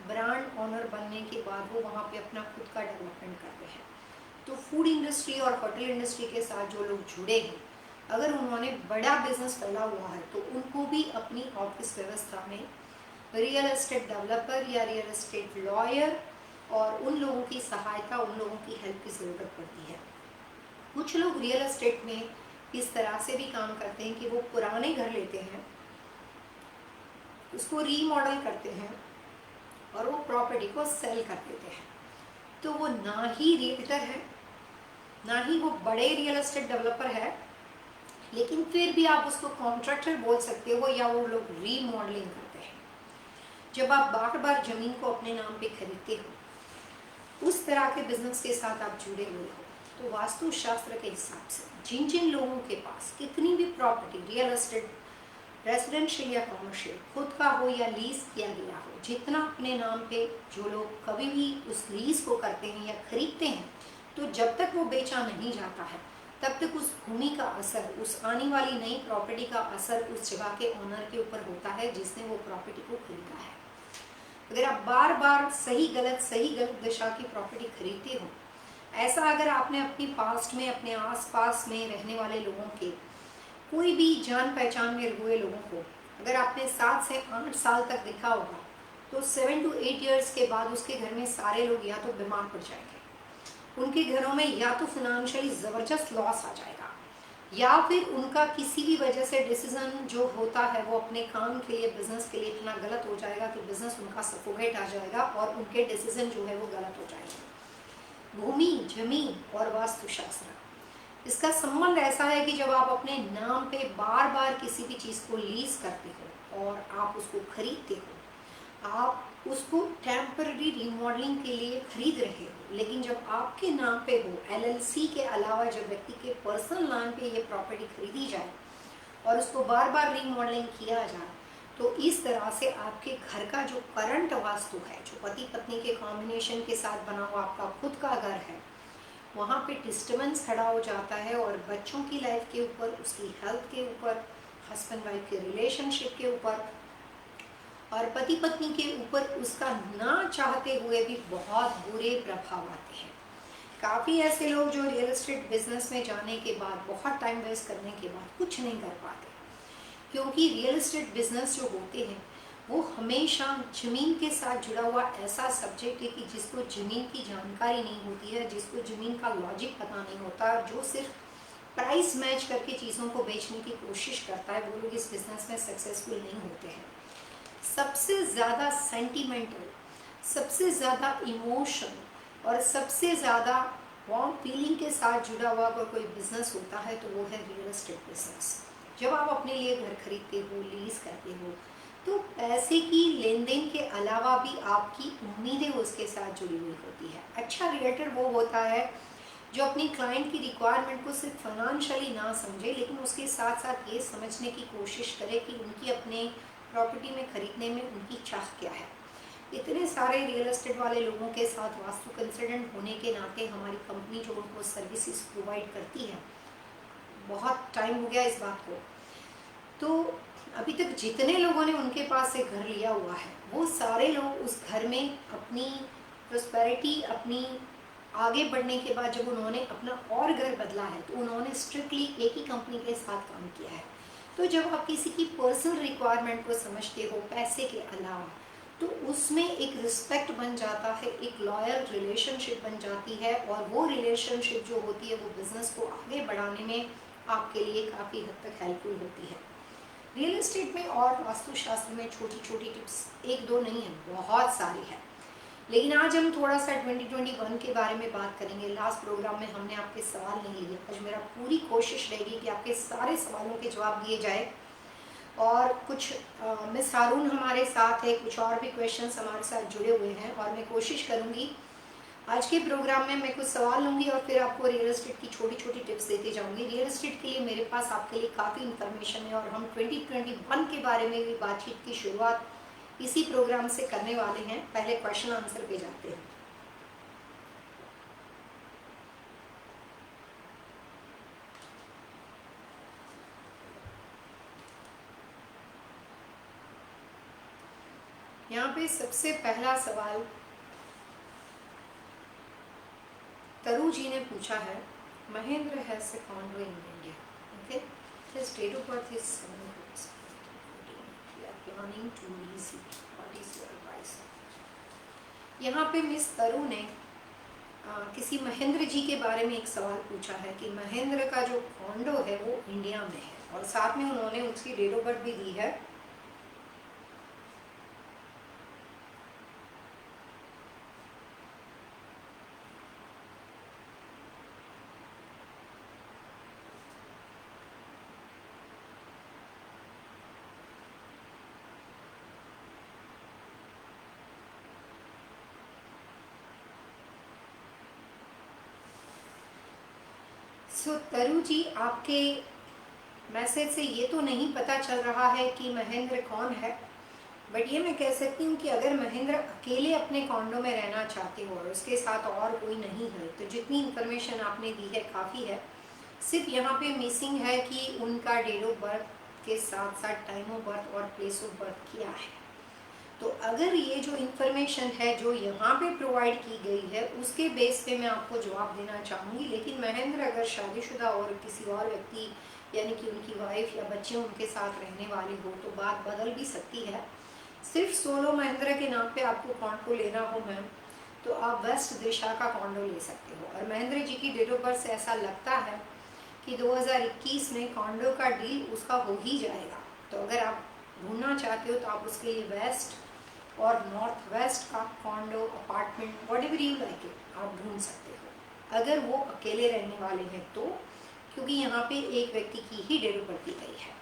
ब्रांड ऑनर बनने के बाद वो वहाँ पे अपना खुद का डेवलपमेंट करते हैं। तो फूड इंडस्ट्री और होटल इंडस्ट्री के साथ जो लोग जुड़े हैं, अगर उन्होंने बड़ा बिजनेस फैला हुआ है तो उनको भी अपनी ऑफिस व्यवस्था में रियल एस्टेट डेवलपर या रियल एस्टेट लॉयर और उन लोगों की सहायता, उन लोगों की हेल्प की ज़रूरत पड़ती है। कुछ लोग रियल एस्टेट में इस तरह से भी काम करते हैं कि वो पुराने घर लेते हैं, उसको रीमॉडल करते हैं और वो प्रॉपर्टी को सेल कर देते हैं। तो वो ना ही रियल्टर है, ना ही वो बड़े रियल एस्टेट डेवलपर है, लेकिन फिर भी आप उसको कॉन्ट्रैक्टर बोल सकते हो या वो लोग रीमॉडलिंग करते हैं। जब आप बार बार ज़मीन को अपने नाम पे खरीदते हो, उस तरह के बिजनेस के साथ आप जुड़े हुए हो, तो वास्तु शास्त्र के हिसाब से जिन जिन लोगों के पास कितनी भी प्रॉपर्टी, रियल एस्टेट, रेजिडेंशियल या कमर्शियल, खुद का हो या लीज किया गया हो, जितना अपने नाम पे जो लोग कभी भी उस लीज को करते हैं या खरीदते हैं, तो जब तक वो बेचा नहीं जाता है तब तक उस भूमि का असर, उस आने वाली नई प्रॉपर्टी का असर उस जगह के ओनर के ऊपर होता है जिसने वो प्रॉपर्टी को खरीदा है। अगर आप बार बार सही गलत दिशा की प्रॉपर्टी खरीदते हो, ऐसा अगर आपने अपनी पास्ट में अपने आसपास में रहने वाले लोगों के कोई भी जान पहचान में हुए लोगों को अगर आपने 7 से 8 साल तक देखा होगा, तो 7 to 8 ईयर्स के बाद उसके घर में सारे लोग या तो बीमार पड़ जाएंगे, उनके घरों में या तो फिनेंशियली ज़बरदस्त लॉस आ जाएगा, या फिर उनका किसी भी वजह से डिसीजन जो होता है वो अपने काम के लिए, बिजनेस के लिए इतना गलत हो जाएगा कि बिजनेस उनका सफोकेट आ जाएगा और उनके डिसीजन जो है वो गलत हो जाएगा। भूमि, जमीन और वास्तुशास्त्र, इसका संबंध ऐसा है कि जब आप अपने नाम पे बार बार किसी भी चीज़ को लीज करते हो और आप उसको खरीदते हो, आप उसको टेम्पररी रिमॉडलिंग के लिए खरीद रहे हो, लेकिन जब आपके नाम पे हो, एलएलसी के अलावा जब व्यक्ति के पर्सनल नाम पे ये प्रॉपर्टी खरीदी जाए और उसको बार बार रिमॉडलिंग किया जाए, तो इस तरह से आपके घर का जो करंट वास्तु है, जो पति पत्नी के कॉम्बिनेशन के साथ बना हुआ आपका खुद का घर है, वहाँ पे डिस्टर्बेंस खड़ा हो जाता है और बच्चों की लाइफ के ऊपर, उसकी हेल्थ के ऊपर, हस्बैंड वाइफ के रिलेशनशिप के ऊपर और पति पत्नी के ऊपर उसका ना चाहते हुए भी बहुत बुरे प्रभाव आते हैं। काफ़ी ऐसे लोग जो रियल एस्टेट बिजनेस में जाने के बाद, बहुत टाइम वेस्ट करने के बाद कुछ नहीं कर पाते, क्योंकि रियल एस्टेट बिजनेस जो होते हैं वो हमेशा ज़मीन के साथ जुड़ा हुआ ऐसा सब्जेक्ट है कि जिसको ज़मीन की जानकारी नहीं होती है, जिसको ज़मीन का लॉजिक पता नहीं होता, जो सिर्फ प्राइस मैच करके चीज़ों को बेचने की कोशिश करता है, वो लोग इस बिज़नेस में सक्सेसफुल नहीं होते हैं। सबसे ज़्यादा सेंटिमेंटल, सबसे ज़्यादा इमोशन और सबसे ज़्यादा वार्म फीलिंग के साथ जुड़ा हुआ अगर कोई बिज़नेस होता है तो वो है रियल एस्टेट बिजनेस। जब आप अपने लिए घर खरीदते हो, लीज करते हो, तो पैसे की लेन देन के अलावा भी आपकी उम्मीदें उसके साथ जुड़ी हुई होती है। अच्छा रियल्टर वो होता है जो अपनी क्लाइंट की रिक्वायरमेंट को सिर्फ फाइनेंशियली ना समझे, लेकिन उसके साथ साथ ये समझने की कोशिश करे कि उनकी अपने प्रॉपर्टी में खरीदने में उनकी चाह क्या है। इतने सारे रियल एस्टेट वाले लोगों के साथ वास्तु कंसल्टेंट होने के नाते हमारी कंपनी जो उनको सर्विसेज प्रोवाइड करती है, बहुत टाइम हो गया इस बात को। तो अभी तक जितने लोगों ने उनके पास से घर लिया हुआ है, वो सारे लोग उस घर में अपनी प्रोस्पेरिटी, अपनी आगे बढ़ने के बाद जब उन्होंने अपना और घर बदला है तो उन्होंने स्ट्रिक्टली एक ही कंपनी के साथ काम किया है। तो जब आप किसी की पर्सनल रिक्वायरमेंट को समझते हो पैसे के अलावा, तो उसमें एक रिस्पेक्ट बन जाता है, एक लॉयल रिलेशनशिप बन जाती है, और वो रिलेशनशिप जो होती है वो बिजनेस को आगे बढ़ाने में आपके लिए काफ़ी हद तक हेल्पफुल होती है। रियल एस्टेट में और वास्तुशास्त्र में छोटी छोटी टिप्स एक दो नहीं है, बहुत सारी है। लेकिन आज हम थोड़ा सा 2021 के बारे में बात करेंगे। लास्ट प्रोग्राम में हमने आपके सवाल नहीं लिए, आज मेरा पूरी कोशिश रहेगी कि आपके सारे सवालों के जवाब दिए जाए। और कुछ मिस हारून हमारे साथ है, कुछ और भी क्वेश्चंस हमारे साथ जुड़े हुए हैं, और मैं कोशिश करूंगी आज के प्रोग्राम में मैं कुछ सवाल लूंगी और फिर आपको रियल एस्टेट की छोटी छोटी टिप्स देती जाऊंगी। रियल एस्टेट के लिए मेरे पास आपके लिए काफ़ी इन्फॉर्मेशन है, और हम 2021 के बारे में भी बातचीत की शुरुआत इसी प्रोग्राम से करने वाले हैं। पहले क्वेश्चन आंसर पे जाते हैं। यहाँ पे सबसे पहला सवाल तरु जी ने पूछा है, Mahendra has a condor in India, okay, his date of birth is 7/14. We are planning to lease it. What is your advice? यहाँ पे मिस तरु ने किसी महेंद्र जी के बारे में एक सवाल पूछा है कि महेंद्र का जो कॉन्डो है वो इंडिया में है, और साथ में उन्होंने उसकी डेट ऑफ बर्थ भी दी है। सो तरु जी, आपके मैसेज से ये तो नहीं पता चल रहा है कि महेंद्र कौन है, बट ये मैं कह सकती हूँ कि अगर महेंद्र अकेले अपने कॉन्डो में रहना चाहते हो और उसके साथ और कोई नहीं है, तो जितनी इन्फॉर्मेशन आपने दी है काफ़ी है। सिर्फ यहाँ पे मिसिंग है कि उनका डेट ऑफ बर्थ के साथ साथ टाइम ऑफ बर्थ और प्लेस ऑफ बर्थ क्या है। तो अगर ये जो इन्फॉर्मेशन है जो यहाँ पे प्रोवाइड की गई है उसके बेस पे मैं आपको जवाब देना चाहूँगी। लेकिन महेंद्र अगर शादीशुदा और किसी और व्यक्ति यानी कि उनकी वाइफ या बच्चे उनके साथ रहने वाले हो तो बात बदल भी सकती है। सिर्फ सोलो महेंद्र के नाम पे आपको कॉन्डो लेना हो मैम, तो आप वेस्ट दिशा का कॉन्डो ले सकते हो। और महेंद्र जी की डेट ऑफ बर्थ से ऐसा लगता है कि 2021 में कॉन्डो का डील उसका हो ही जाएगा। तो अगर आप ढूंढना चाहते हो तो आप उसके लिए वेस्ट और नॉर्थ वेस्ट का condor, apartment, whatever you like it, आप ढूंढ सकते हो अगर वो अकेले रहने वाले हैं तो, क्योंकि यहाँ पे एक व्यक्ति की ही डेट ऑफ बर्थ दी गई है।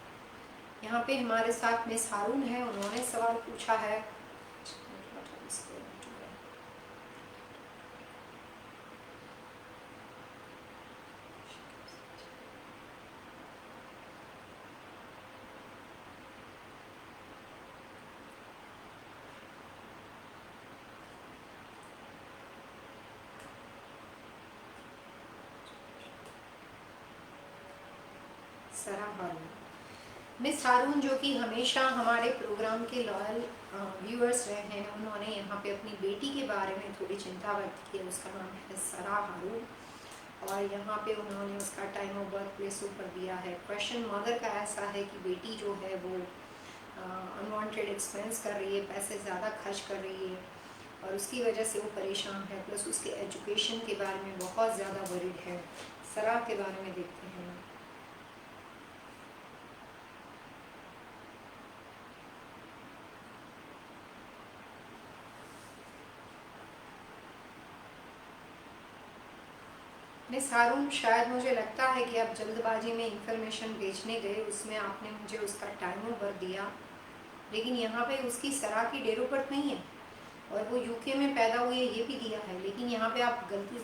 यहाँ पे हमारे साथ मिस हारून है, उन्होंने सवाल पूछा है। सरा हारून, मिस हारून जो कि हमेशा हमारे प्रोग्राम के लॉयल व्यूअर्स रहे हैं, उन्होंने यहाँ पे अपनी बेटी के बारे में थोड़ी चिंता व्यक्त की है। उसका नाम है सरा हारून, और यहाँ पे उन्होंने उसका टाइम ऑफ बर्थ प्लेस ऊपर दिया है। क्वेश्चन मदर का ऐसा है कि बेटी जो है वो अनवांटेड एक्सपेंस कर रही है, पैसे ज़्यादा खर्च कर रही है और उसकी वजह से वो परेशान है, प्लस उसके एजुकेशन के बारे में बहुत ज़्यादा वरीड है। सरा के बारे में देखते हैं। मिस हारून, शायद मुझे लगता है कि आप जल्दबाजी में इंफॉर्मेशन भेजने गए, उसमें आपने मुझे उसका टाइम ऑफ बर्थ दिया, लेकिन यहाँ पे उसकी सरा की डेट ऑफ बर्थ नहीं है और वो यूके में पैदा हुई है ये भी दिया है। लेकिन यहाँ पे आप गलती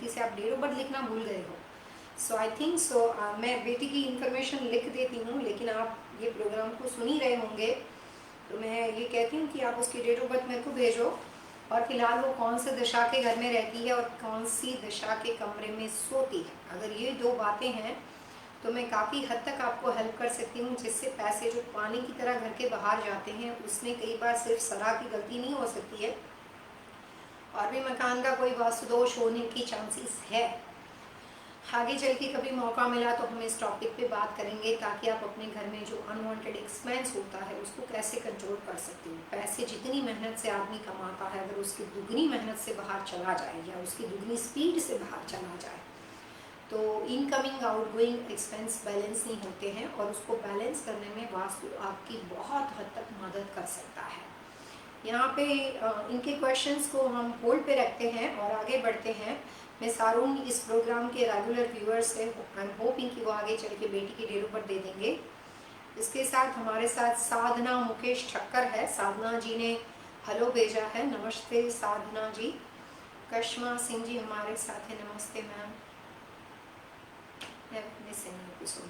से आप डेट ऑफ बर्थ लिखना भूल गए हो। सो आई थिंक सो मैं बेटी की इंफॉर्मेशन लिख देती हूँ, लेकिन आप ये प्रोग्राम को सुन ही रहे होंगे, तो मैं ये कहती हूँ कि आप उसकी डेट ऑफ बर्थ मेरे को भेजो और फिलहाल वो कौन से दिशा के घर में रहती है और कौन सी दिशा के कमरे में सोती है। अगर ये दो बातें हैं तो मैं काफ़ी हद तक आपको हेल्प कर सकती हूँ, जिससे पैसे जो पानी की तरह घर के बाहर जाते हैं उसमें कई बार सिर्फ सलाह की गलती नहीं हो सकती है, और भी मकान का कोई वास्तु दोष होने की चांसेस है। आगे चल के कभी मौका मिला तो हम इस टॉपिक पे बात करेंगे, ताकि आप अपने घर में जो अनवांटेड एक्सपेंस होता है उसको कैसे कंट्रोल कर सकते हो। पैसे जितनी मेहनत से आदमी कमाता है, अगर उसकी दुगनी मेहनत से बाहर चला जाए या उसकी दुगनी स्पीड से बाहर चला जाए तो इनकमिंग आउटगोइंग एक्सपेंस बैलेंस नहीं होते हैं, और उसको बैलेंस करने में वास्तु आपकी बहुत हद तक मदद कर सकता है। यहाँ पे इनके क्वेश्चंस को हम होल्ड पे रखते हैं और आगे बढ़ते हैं। मैं सारून इस प्रोग्राम के रेगुलर व्यूअर्स है, आई एम होपिंग कि वो आगे चल के बेटी के डेरों पर दे देंगे। इसके साथ हमारे साथ साधना मुकेश ठक्कर है। साधना जी ने हेलो भेजा है, नमस्ते साधना जी। कश्मा सिंह जी हमारे साथ है, नमस्ते मैम।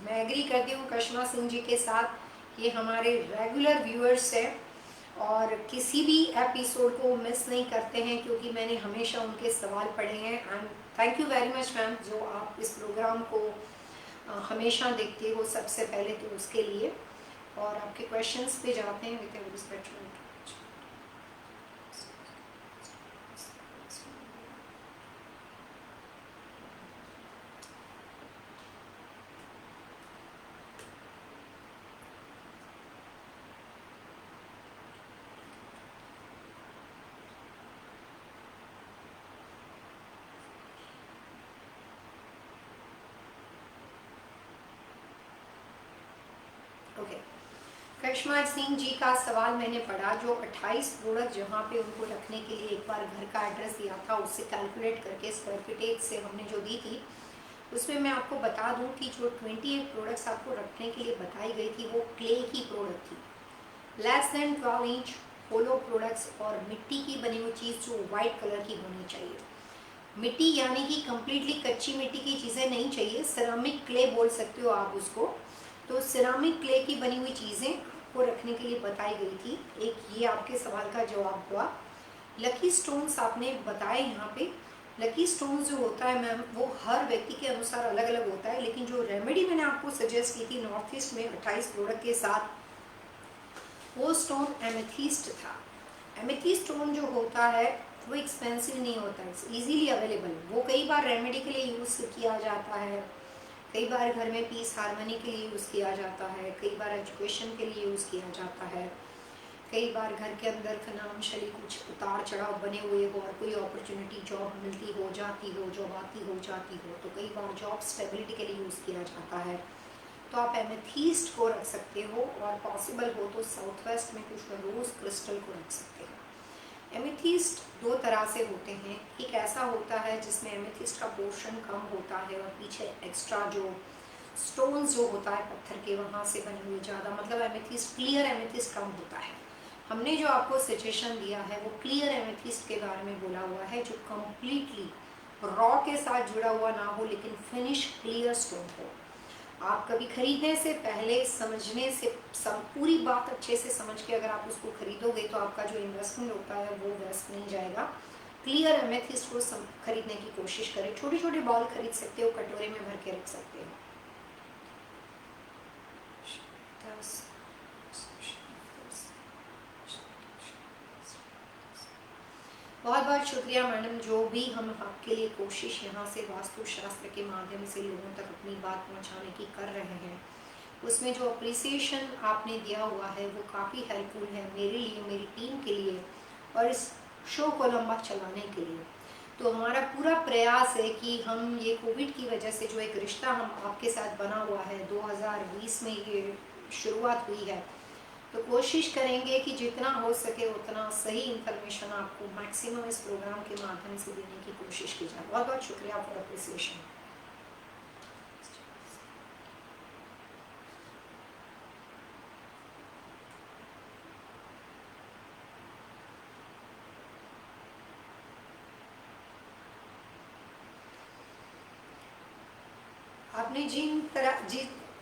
मैं एग्री करती हूँ कश्मा सिंह जी के साथ, ये हमारे रेगुलर व्यूअर्स हैं और किसी भी एपिसोड को मिस नहीं करते हैं, क्योंकि मैंने हमेशा उनके सवाल पढ़े हैं। And thank you very much ma'am, जो आप इस प्रोग्राम को हमेशा देखते हो सबसे पहले तो उसके लिए। और आपके क्वेश्चंस पे जाते हैं विद रिस्पेक्ट। ओके, करिश्मा सिंह जी का सवाल मैंने पढ़ा, जो 28 प्रोडक्ट जहाँ पे उनको रखने के लिए एक बार घर का एड्रेस दिया था, उससे कैलकुलेट करके स्क्वायर फीटेज से हमने जो दी थी, उसमें मैं आपको बता दूं कि जो 28 प्रोडक्ट्स आपको रखने के लिए बताई गई थी वो क्ले की प्रोडक्ट थी, लेस देन 12 इंच होलो प्रोडक्ट्स, और मिट्टी की बनी हुई चीज़ जो वाइट कलर की होनी चाहिए। मिट्टी यानी कि कम्प्लीटली कच्ची मिट्टी की चीज़ें नहीं चाहिए, सिरामिक क्ले बोल सकते हो आप उसको। तो सिरामिक क्ले की बनी हुई चीज़ें को रखने के लिए बताई गई थी। एक ये आपके सवाल का जवाब हुआ। लकी स्टोन्स आपने बताए यहाँ पे। लकी स्टोन्स जो होता है मैम, वो हर व्यक्ति के अनुसार अलग अलग होता है, लेकिन जो रेमेडी मैंने आपको सजेस्ट की थी नॉर्थ ईस्ट में 28 प्रोडक्ट के साथ, वो स्टोन एमेथीस्ट था। एमेथीस्ट स्टोन जो होता है वो एक्सपेंसिव नहीं होता है, इट्स इजीली अवेलेबल। वो कई बार रेमेडी के लिए यूज़ किया जाता है, कई बार घर में पीस हारमोनी के लिए यूज़ किया जाता है, कई बार एजुकेशन के लिए यूज़ किया जाता है, कई बार घर के अंदर फाइनेंशियली कुछ उतार चढ़ाव बने हुए हो और कोई अपॉर्चुनिटी जॉब मिलती हो जाती हो, जॉब आती हो जाती हो, तो कई बार जॉब स्टेबिलिटी के लिए यूज़ किया जाता है। तो आप एमेथीस्ट को रख सकते हो, और पॉसिबल हो तो साउथ वेस्ट में कुछ रोज़ क्रिस्टल को रख सकते हो। एमेथीस्ट दो तरह से होते हैं, एक ऐसा होता है जिसमें एमेथीस्ट का पोर्शन कम होता है और पीछे एक्स्ट्रा जो स्टोन्स जो होता है पत्थर के वहाँ से बने हुए ज़्यादा, मतलब एमेथीस्ट क्लियर एमेथीस्ट कम होता है। हमने जो आपको सजेशन दिया है वो क्लियर एमेथीस्ट के बारे में बोला हुआ है, जो कम्प्लीटली रॉ के साथ जुड़ा हुआ ना हो, लेकिन फिनिश क्लियर स्टोन हो। आप कभी खरीदने से पहले समझने से पूरी बात अच्छे से समझ के अगर आप उसको खरीदोगे तो आपका जो इन्वेस्टमेंट होता है वो वेस्ट नहीं जाएगा। क्लियर एमेथिस्ट को खरीदने की कोशिश करें। छोटे छोटे बॉल खरीद सकते हो, कटोरे में भर के रख सकते हो। बहुत बहुत शुक्रिया मैडम, जो भी हम आपके लिए कोशिश यहाँ से वास्तुशास्त्र के माध्यम से लोगों तक अपनी बात पहुँचाने की कर रहे हैं, उसमें जो अप्रिसिएशन आपने दिया हुआ है वो काफ़ी हेल्पफुल है मेरे लिए, मेरी टीम के लिए, और इस शो को लंबा चलाने के लिए। तो हमारा पूरा प्रयास है कि हम ये कोविड की वजह से जो एक रिश्ता हम आपके साथ बना हुआ है, 2020 में ये शुरुआत हुई है, तो कोशिश करेंगे कि जितना हो सके उतना सही इन्फॉर्मेशन आपको मैक्सिमम इस प्रोग्राम के माध्यम से देने की कोशिश की जाए। बहुत बहुत शुक्रिया फॉर अप्रिसिएशन। आपने जिन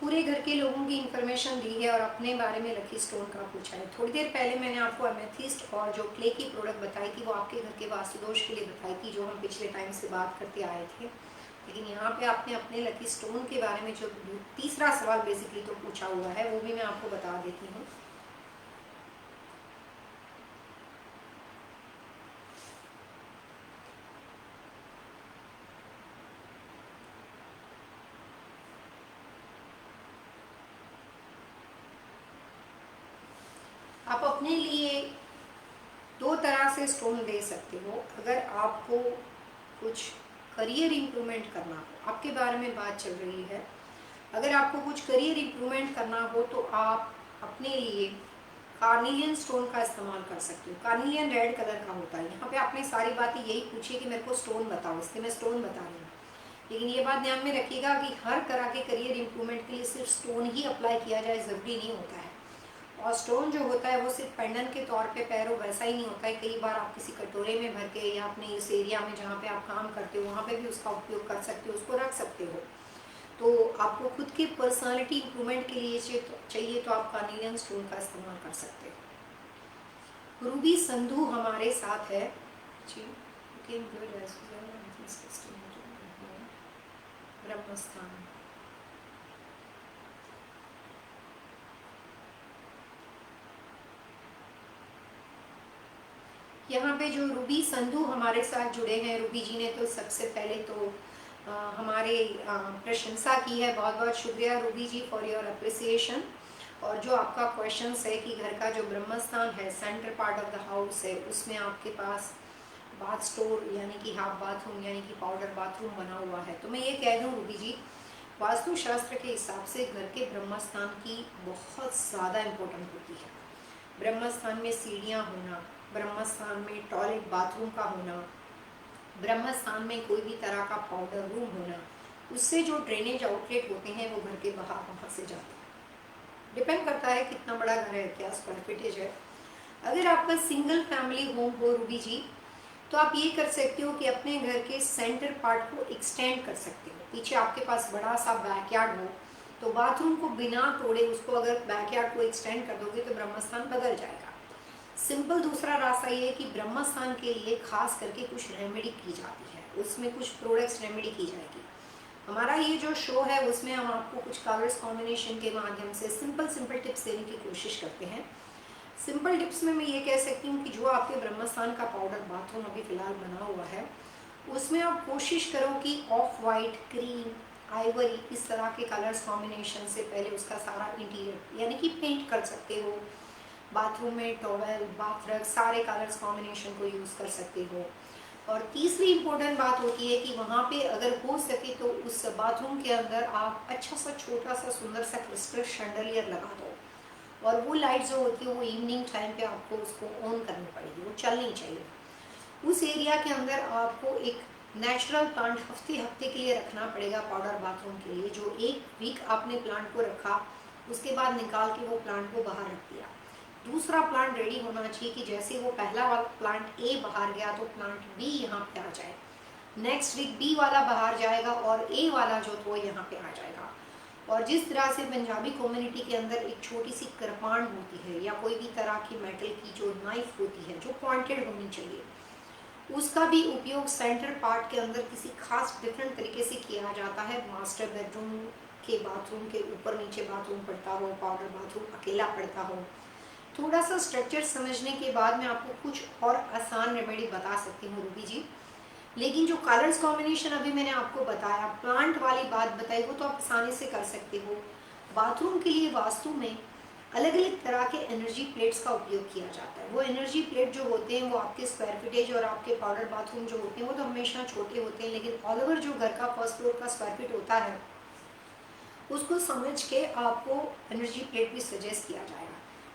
पूरे घर के लोगों की इन्फॉर्मेशन दी है और अपने बारे में लकी स्टोन का पूछा है। थोड़ी देर पहले मैंने आपको एमेथिस्ट और जो क्ले की प्रोडक्ट बताई थी वो आपके घर के वास्तु दोष के लिए बताई थी, जो हम पिछले टाइम से बात करते आए थे। लेकिन यहाँ पे आपने अपने लकी स्टोन के बारे में जो तीसरा सवाल बेसिकली तो पूछा हुआ है वो भी मैं आपको बता देती हूँ। आप अपने लिए दो तरह से स्टोन ले सकते हो। अगर आपको कुछ करियर इम्प्रूवमेंट करना हो, आपके बारे में बात चल रही है, अगर आपको कुछ करियर इम्प्रूवमेंट करना हो तो आप अपने लिए कार्निलियन स्टोन का इस्तेमाल कर सकते हो। कार्निलियन रेड कलर का होता है। यहाँ पे आपने सारी बातें यही पूछी कि मेरे को स्टोन बताओ, इसलिए मैं स्टोन बता रही हूँ। लेकिन ये बात ध्यान में रखिएगा कि हर तरह के करियर इम्प्रूवमेंट के लिए सिर्फ स्टोन ही अप्लाई किया जाए ज़रूरी नहीं होता है। और स्टोन जो होता है वो सिर्फ पेंडेंट के तौर पे पैरों वैसा ही नहीं होता है। कई बार आप किसी कटोरे में भर के या अपने इस एरिया में जहाँ पे आप काम करते हो वहाँ पे भी उसका उपयोग कर सकते हो, उसको रख सकते हो। तो आपको खुद की पर्सनालिटी इम्प्रूवमेंट के लिए चाहिए तो आप कार्निलियन स्टोन का इस्तेमाल कर सकते हो। रूबी संधू हमारे साथ है जी। ब्रह्मस्थान, यहाँ पे जो रूबी संधू हमारे साथ जुड़े हैं, रूबी जी ने तो सबसे पहले तो हमारे प्रशंसा की है। बहुत बहुत शुक्रिया Ruby ji for your appreciation. और जो आपका क्वेश्चन है कि घर का जो ब्रह्मस्थान है, centre part of the house है, उसमें आपके पास बाथ स्टोर यानी कि हाफ बाथरूम यानी कि पाउडर बाथरूम बना हुआ है, तो मैं ये कह दूँ रूबी जी, वास्तु शास्त्र के हिसाब से घर के ब्रह्मस्थान की बहुत ज़्यादा इम्पोर्टेंट होती है। ब्रह्मस्थान में सीढ़ियाँ होना, ब्रह्मस्थान में टॉयलेट बाथरूम का होना, ब्रह्मस्थान में कोई भी तरह का पाउडर रूम होना, उससे जो ड्रेनेज आउटलेट होते हैं वो घर के बाहर वहाँ से जाते हैं। डिपेंड करता है कितना बड़ा घर है, क्या स्क्वायर फीटेज है। अगर आपका सिंगल फैमिली होम हो रूबी जी, तो आप ये कर सकते हो कि अपने घर के सेंटर पार्ट को एक्सटेंड कर सकते हो। पीछे आपके पास बड़ा सा बैकयार्ड हो तो बाथरूम को बिना तोड़े उसको अगर बैकयार्ड को एक्सटेंड कर दोगे तो ब्रह्मस्थान बदल जाएगा। सिंपल दूसरा रास्ता ये है कि ब्रह्मस्थान के लिए खास करके कुछ रेमेडी की जाती है, उसमें कुछ प्रोडक्ट्स रेमेडी की जाएगी। हमारा ये जो शो है उसमें हम आपको कुछ कलर्स कॉम्बिनेशन के माध्यम से सिंपल टिप्स देने की कोशिश करते हैं। सिंपल टिप्स में मैं ये कह सकती हूँ कि जो आपके ब्रह्मस्थान का पाउडर बाथरूम अभी फ़िलहाल बना हुआ है उसमें आप कोशिश करो कि ऑफ वाइट, क्रीम, आइवरी इस तरह के कलर्स कॉम्बिनेशन से पहले उसका सारा इंटीरियर यानी कि पेंट कर सकते हो। बाथरूम में टॉवेल, बाथ रग, सारे कलर्स कॉम्बिनेशन को यूज़ कर सकते हो। और तीसरी इम्पोर्टेंट बात होती है कि वहाँ पे अगर हो सके तो उस बाथरूम के अंदर आप अच्छा सा छोटा सा सुंदर सा क्रिस्टल शैंडलियर लगा दो। और वो लाइट जो होती है वो इवनिंग टाइम पे आपको उसको ऑन करनी पड़ेगी, वो चलनी चाहिए। उस एरिया के अंदर आपको एक नेचुरल प्लांट हफ्ते हफ्ते के लिए रखना पड़ेगा पाउडर बाथरूम के लिए। जो एक वीक आपने प्लांट को रखा उसके बाद निकाल के वो प्लांट को बाहर रख दिया, दूसरा प्लांट रेडी होना चाहिए कि जैसे वो पहला वाला प्लांट ए बाहर गया तो प्लांट बी यहाँ पे आ जाए, नेक्स्ट वीक बी वाला बाहर जाएगा और ए वाला जो तो यहाँ पे आ जाएगा। और जिस तरह से पंजाबी कम्युनिटी के अंदर एक छोटी सी कृपाण होती है या कोई भी तरह की मेटल की जो नाइफ होती है जो पॉइंटेड होनी चाहिए, उसका भी उपयोग सेंटर पार्ट के अंदर किसी खास डिफरेंट तरीके से किया जाता है। मास्टर बेडरूम के बाथरूम के ऊपर नीचे बाथरूम पड़ता हो, पाउडर बाथरूम अकेला पड़ता हो। थोड़ा सा स्ट्रक्चर समझने के बाद मैं आपको कुछ और आसान रेमेडी बता सकती हूँ रूबी जी। लेकिन जो कलर्स कॉम्बिनेशन अभी मैंने आपको बताया, प्लांट वाली बात बताई, वो तो आप आसानी से कर सकते हो। बाथरूम के लिए वास्तु में अलग अलग तरह के एनर्जी प्लेट्स का उपयोग किया जाता है। वो एनर्जी प्लेट जो होते हैं वो आपके स्क्वायर फीटेज और आपके पाउडर बाथरूम जो होते हैं वो तो हमेशा छोटे होते हैं, लेकिन ऑल ओवर जो घर का फर्स्ट फ्लोर का स्क्वायर फीट होता है उसको समझ के आपको एनर्जी प्लेट भी सजेस्ट किया जाएगा।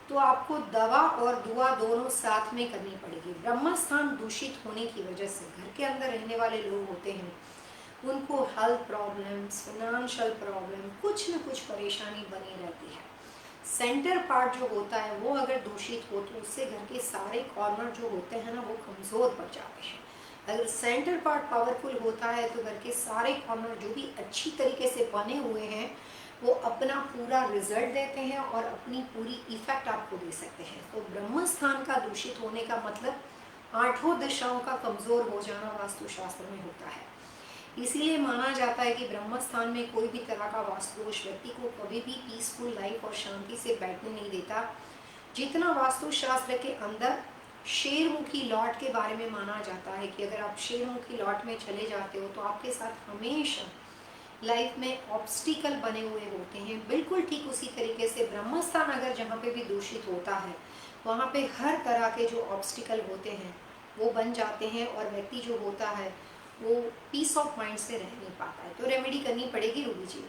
तो आपको दवा और दुआ दोनों साथ में करनी पड़ेगी। ब्रह्मस्थान दूषित होने की वजह से घर के अंदर रहने वाले लोग होते हैं, उनको हेल्थ प्रॉब्लम्स, फाइनेंशियल प्रॉब्लम, कुछ न कुछ परेशानी बनी रहती है। सेंटर पार्ट जो होता है वो अगर दूषित हो तो उससे घर के सारे कॉर्नर जो होते हैं ना वो कमज़ोर पड़ जाते हैं। अगर सेंटर पार्ट पावरफुल होता है तो घर के सारे कॉर्नर जो भी अच्छी तरीके से बने हुए हैं वो अपना पूरा रिजल्ट देते हैं और अपनी पूरी इफेक्ट आपको दे सकते हैं। तो ब्रह्म स्थान का दूषित होने का मतलब आठों दिशाओं का कमजोर हो जाना वास्तुशास्त्र में होता है। इसीलिए माना जाता है कि ब्रह्म स्थान में कोई भी तरह का वास्तु दोष व्यक्ति को कभी भी पीसफुल लाइफ और शांति से बैठने नहीं देता। जितना वास्तुशास्त्र के अंदर शेरमुखी लॉट के बारे में माना जाता है कि अगर आप शेरमुखी लॉट में चले जाते हो तो आपके साथ हमेशा लाइफ में ऑब्स्टिकल बने हुए होते हैं, बिल्कुल ठीक उसी तरीके से ब्रह्म स्थान अगर जहाँ पे भी दूषित होता है वहाँ पे हर तरह के जो ऑब्स्टिकल होते हैं वो बन जाते हैं और व्यक्ति जो होता है वो पीस ऑफ माइंड से रह नहीं पाता है। तो रेमेडी करनी पड़ेगी रूबी जी।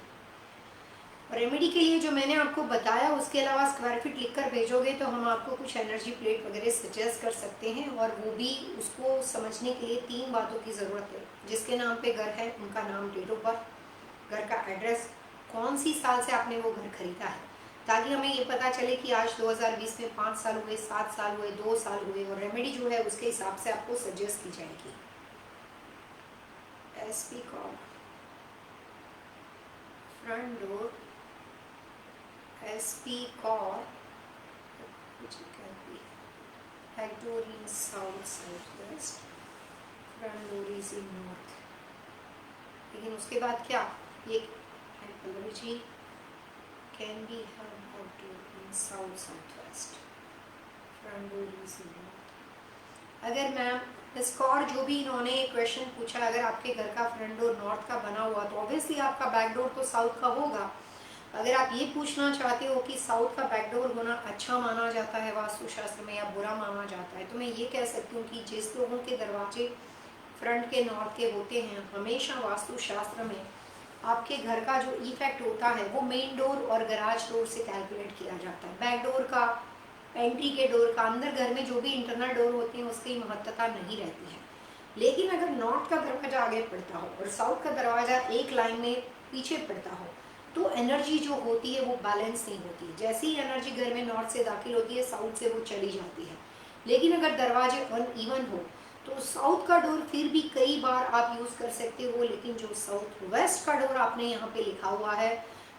रेमेडी के लिए जो मैंने आपको बताया उसके अलावा स्क्वायर फीट लिखकर भेजोगे तो हम आपको कुछ एनर्जी प्लेट वगैरह सजेस्ट कर सकते हैं, और वो भी उसको समझने के लिए 3 बातों की ज़रूरत है। जिसके नाम पे घर है उनका नाम, डेट ऑफ बर्थ, घर का एड्रेस, कौन सी साल से आपने वो घर खरीदा है, ताकि हमें ये पता चले कि आज 2020 में 5 साल हुए, 7 साल हुए, 2 साल हुए, और रेमेडी जो है उसके हिसाब से आपको सजेस्ट की जाएगी। SP call front door, SP core, which can be back door in south southwest, front door is in north। लेकिन उसके बाद क्या, ये Pallavi ji can be have back door in south southwest, front door is in north। अगर ma'am score जो भी इन्होंने question पूछा, अगर आपके घर का फ्रंट डोर नॉर्थ का बना हुआ तो ऑब्वियसली आपका बैक डोर तो साउथ का होगा। अगर आप ये पूछना चाहते हो कि साउथ का बैकडोर होना अच्छा माना जाता है वास्तुशास्त्र में या बुरा माना जाता है, तो मैं ये कह सकती हूँ कि जिस लोगों के दरवाजे फ्रंट के नॉर्थ के होते हैं, हमेशा वास्तुशास्त्र में आपके घर का जो इफेक्ट होता है वो मेन डोर और गराज डोर से कैलकुलेट किया जाता है। बैक डोर का, एंट्री के डोर का, अंदर घर में जो भी इंटरनल डोर होते हैं उसकी महत्वता नहीं रहती है। लेकिन अगर नॉर्थ का दरवाजा आगे पड़ता हो और साउथ का दरवाजा एक लाइन में पीछे पड़ता हो तो एनर्जी जो होती है वो बैलेंस नहीं होती। जैसी ही एनर्जी घर में नॉर्थ से दाखिल होती है साउथ से वो चली जाती है। लेकिन अगर दरवाजे अनइवन हो तो साउथ का डोर फिर भी कई बार आप यूज़ कर सकते हो, लेकिन जो साउथ वेस्ट का डोर आपने यहाँ पे लिखा हुआ है,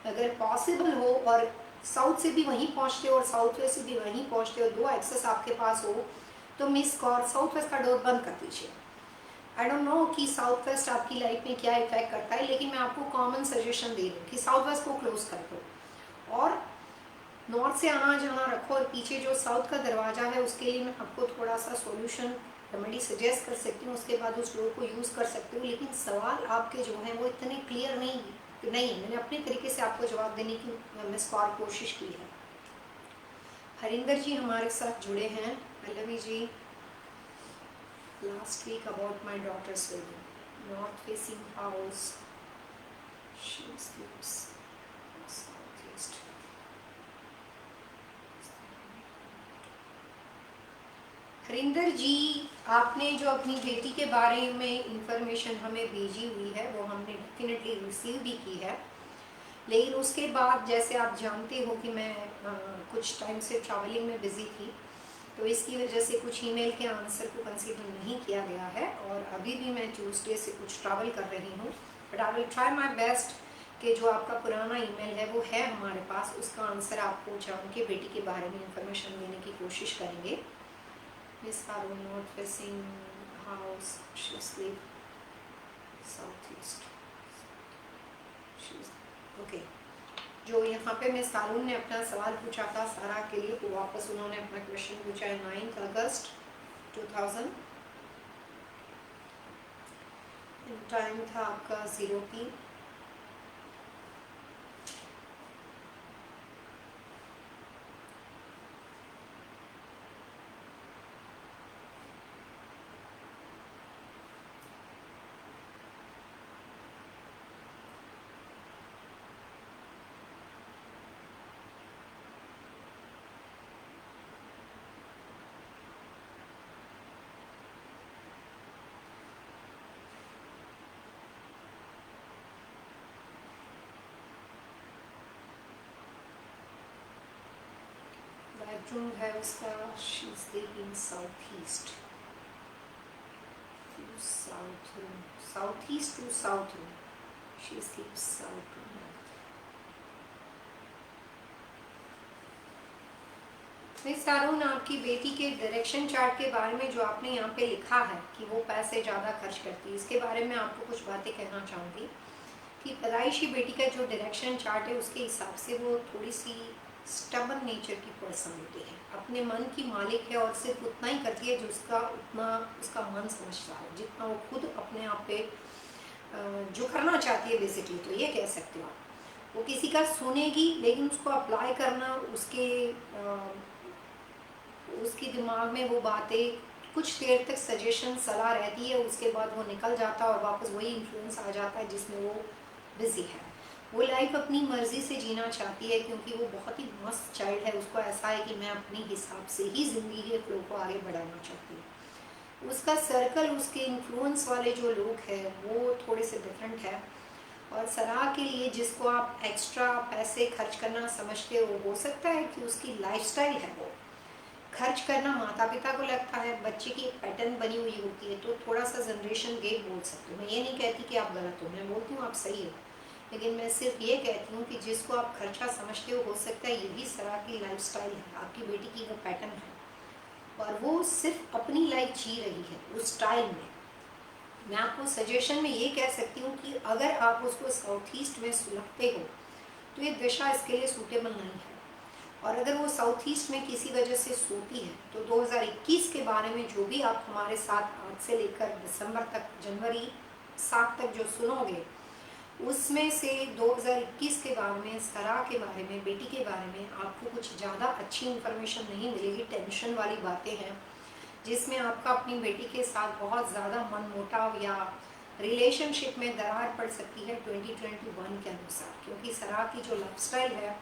अगर पॉसिबल हो और साउथ से भी वहीं पहुँचते हो और साउथ वेस्ट से भी वहीं पहुँचते हो, 2 एक्सेस आपके पास हो, तो मिस कॉर साउथ वेस्ट का डोर बंद कर दीजिए। आई डोंट नो कि साउथ वेस्ट आपकी लाइफ में क्या इफेक्ट करता है, लेकिन मैं आपको कॉमन सजेशन दे रही हूँ कि साउथ वेस्ट को क्लोज कर दो और नॉर्थ से आना जाना रखो, और पीछे जो साउथ का दरवाजा है उसके लिए मैं आपको थोड़ा सा सॉल्यूशन रेमेडी सजेस्ट कर सकती हूँ, उसके बाद उस डोर को यूज़ कर सकती हूँ। लेकिन सवाल आपके जो हैं वो इतने क्लियर नहीं है। मैंने अपने तरीके से आपको जवाब देने की मिस कॉर कोशिश की है। हरिंदर जी हमारे साथ जुड़े हैं। Pallavi ji, last week about my daughter's wedding, north facing house, she sleeps southeast। Harinder जी, आपने जो अपनी बेटी के बारे में इंफॉर्मेशन हमें भेजी हुई है वो हमने डेफिनेटली रिसीव भी की है, लेकिन उसके बाद जैसे आप जानते हो कि मैं कुछ टाइम से ट्रैवलिंग में बिजी थी, तो इसकी वजह से कुछ ईमेल के आंसर को कंसीडर नहीं किया गया है, और अभी भी मैं ट्यूसडे से कुछ ट्रैवल कर रही हूँ। But I will try my best कि जो आपका पुराना ईमेल है वो है हमारे पास, उसका आंसर आपको जान के बेटी के बारे में इंफॉर्मेशन देने की कोशिश करेंगे। Miss Haroon, north facing house, she sleep south east. Okay, जो यहाँ पे मिस हारून ने अपना सवाल पूछा था सारा के लिए, तो वापस उन्होंने अपना क्वेश्चन पूछा है 9 अगस्त 2000। टाइम था आपका 03। बेडरूम है उसका, she is sleeping south east to south room, south east to south room, she sleeps south room. Miss Saroon, आपकी बेटी के डायरेक्शन चार्ट के बारे में जो आपने यहाँ पे लिखा है कि वो पैसे ज़्यादा खर्च करती है, इसके बारे में आपको कुछ बातें कहना चाहूँगी कि पैदाइशी बेटी का जो डायरेक्शन चार्ट है उसके हिसाब से वो थोड़ी सी स्टबन नेचर की पर्सनालिटी है, अपने मन की मालिक है और सिर्फ उतना ही करती है जो उतना उसका मन समझता है, जितना वो खुद अपने आप पे जो करना चाहती है बेसिकली, तो ये कह सकते हो आप। वो किसी का सुनेगी लेकिन उसको अप्लाई करना उसके दिमाग में वो बातें कुछ देर तक सजेशन सलाह रहती है, उसके बाद वो निकल जाता है और वापस वही इन्फ्लुएंस आ जाता है जिसमें वो बिजी है। वो लाइफ अपनी मर्जी से जीना चाहती है क्योंकि वो बहुत ही मस्त चाइल्ड है, उसको ऐसा है कि मैं अपने हिसाब से ही ज़िंदगी के फ्लो को आगे बढ़ाना चाहती हूँ। उसका सर्कल, उसके इन्फ्लुएंस वाले जो लोग हैं वो थोड़े से डिफरेंट है। और सलाह के लिए जिसको आप एक्स्ट्रा पैसे खर्च करना समझते हो सकता है कि उसकी लाइफस्टाइल है वो खर्च करना माता पिता को लगता है, बच्चे की एक पैटर्न बनी हुई होती है, तो थोड़ा सा जनरेशन गैप बोल सकते हो। मैं ये नहीं कहती कि आप गलत हो, मैं बोलती हूँ आप सही हो, लेकिन मैं सिर्फ ये कहती हूँ कि जिसको आप खर्चा समझते हो सकता है यही सरा की लाइफस्टाइल है, आपकी बेटी की वो पैटर्न है और वो सिर्फ अपनी लाइफ जी रही है उस स्टाइल में। मैं आपको सजेशन में ये कह सकती हूँ कि अगर आप उसको साउथ ईस्ट में सुलगते हो तो ये दिशा इसके लिए सूटेबल नहीं है। और अगर वो साउथ ईस्ट में किसी वजह से सोती है तो 2021 के बारे में जो भी आप हमारे साथ आज से लेकर दिसंबर तक, जनवरी 7 तक जो सुनोगे, उसमें से 2021 के बारे में, सरा के बारे में, बेटी के बारे में आपको कुछ ज़्यादा अच्छी इन्फॉर्मेशन नहीं मिलेगी। टेंशन वाली बातें हैं जिसमें आपका अपनी बेटी के साथ बहुत ज़्यादा मनमुटाव या रिलेशनशिप में दरार पड़ सकती है 2021 के अनुसार, क्योंकि सरा की जो लाइफस्टाइल है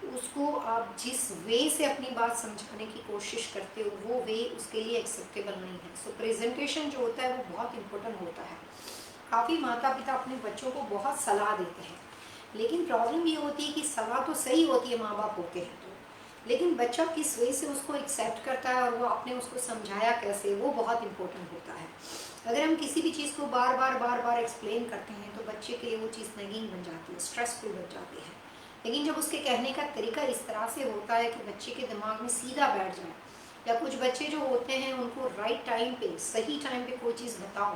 उसको आप जिस वे से अपनी बात समझाने की कोशिश करते हो वो वे उसके लिए एक्सेप्टेबल नहीं है। सो प्रेजेंटेशन जो होता है वो बहुत इम्पोर्टेंट होता है। काफ़ी माता पिता अपने बच्चों को बहुत सलाह देते हैं, लेकिन प्रॉब्लम ये होती है कि सलाह तो सही होती है, माँ बाप होते हैं तो, लेकिन बच्चा किस वे से उसको एक्सेप्ट करता है और वो आपने उसको समझाया कैसे, वो बहुत इम्पोर्टेंट होता है। अगर हम किसी भी चीज़ को बार बार एक्सप्लेन करते हैं तो बच्चे के लिए वो चीज़ नगीन बन जाती है, स्ट्रेसफुल बन जाती है। लेकिन जब उसके कहने का तरीका इस तरह से होता है कि बच्चे के दिमाग में सीधा बैठ जाए, या कुछ बच्चे जो होते हैं उनको राइट टाइम पे, सही टाइम पे कोई चीज़ बताओ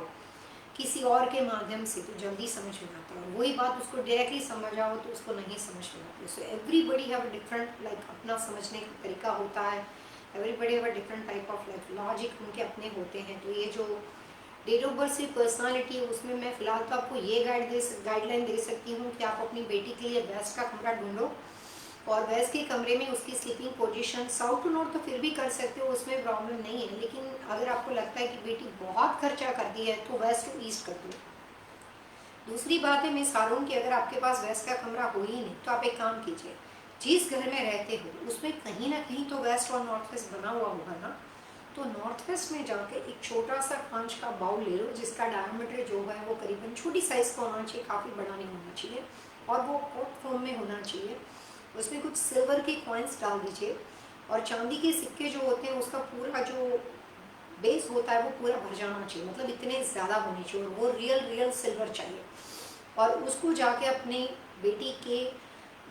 किसी और के माध्यम से, तो जल्दी समझ में आता है, और वही बात उसको डायरेक्टली समझ आओ तो उसको नहीं समझ में आती। So everybody have different like अपना समझने का तरीका होता है, everybody have different type of like logic उनके अपने होते हैं। तो ये जो डेट ऑफ बर्थ से पर्सनालिटी है उसमें मैं फिलहाल तो आपको ये गाइडलाइन दे सकती हूँ कि आप अपनी बेटी के लिए वेस्ट का कमरा ढूंढो, और वेस्ट के कमरे में उसकी sleeping position south to north तो फिर भी कर सकते हो, उसमें प्रॉब्लम नहीं है। लेकिन अगर आपको लगता है कि बेटी बहुत खर्चा करती है तो वेस्ट टू ईस्ट कर दो। दूसरी बात है मिस हारून कि अगर आपके पास वेस्ट का कमरा हो ही नहीं तो आप एक काम कीजिए, जिस घर में रहते हो उसमें कहीं ना कहीं तो वेस्ट और नॉर्थ वेस्ट बना हुआ होगा ना, तो नॉर्थ वेस्ट में जाके एक छोटा सा कांच का बाउल ले लो जिसका डायमीटर जो है वो करीबन छोटी साइज का होना चाहिए, काफ़ी बड़ा नहीं होना चाहिए, और वो पॉट फॉर्म में होना चाहिए। उसमें कुछ सिल्वर के कॉइन्स डाल दीजिए और चांदी के सिक्के जो होते हैं उसका पूरा जो बेस होता है वो पूरा भर जाना चाहिए, मतलब इतने ज़्यादा होने चाहिए, और वो रियल रियल सिल्वर चाहिए। और उसको जाके अपनी बेटी के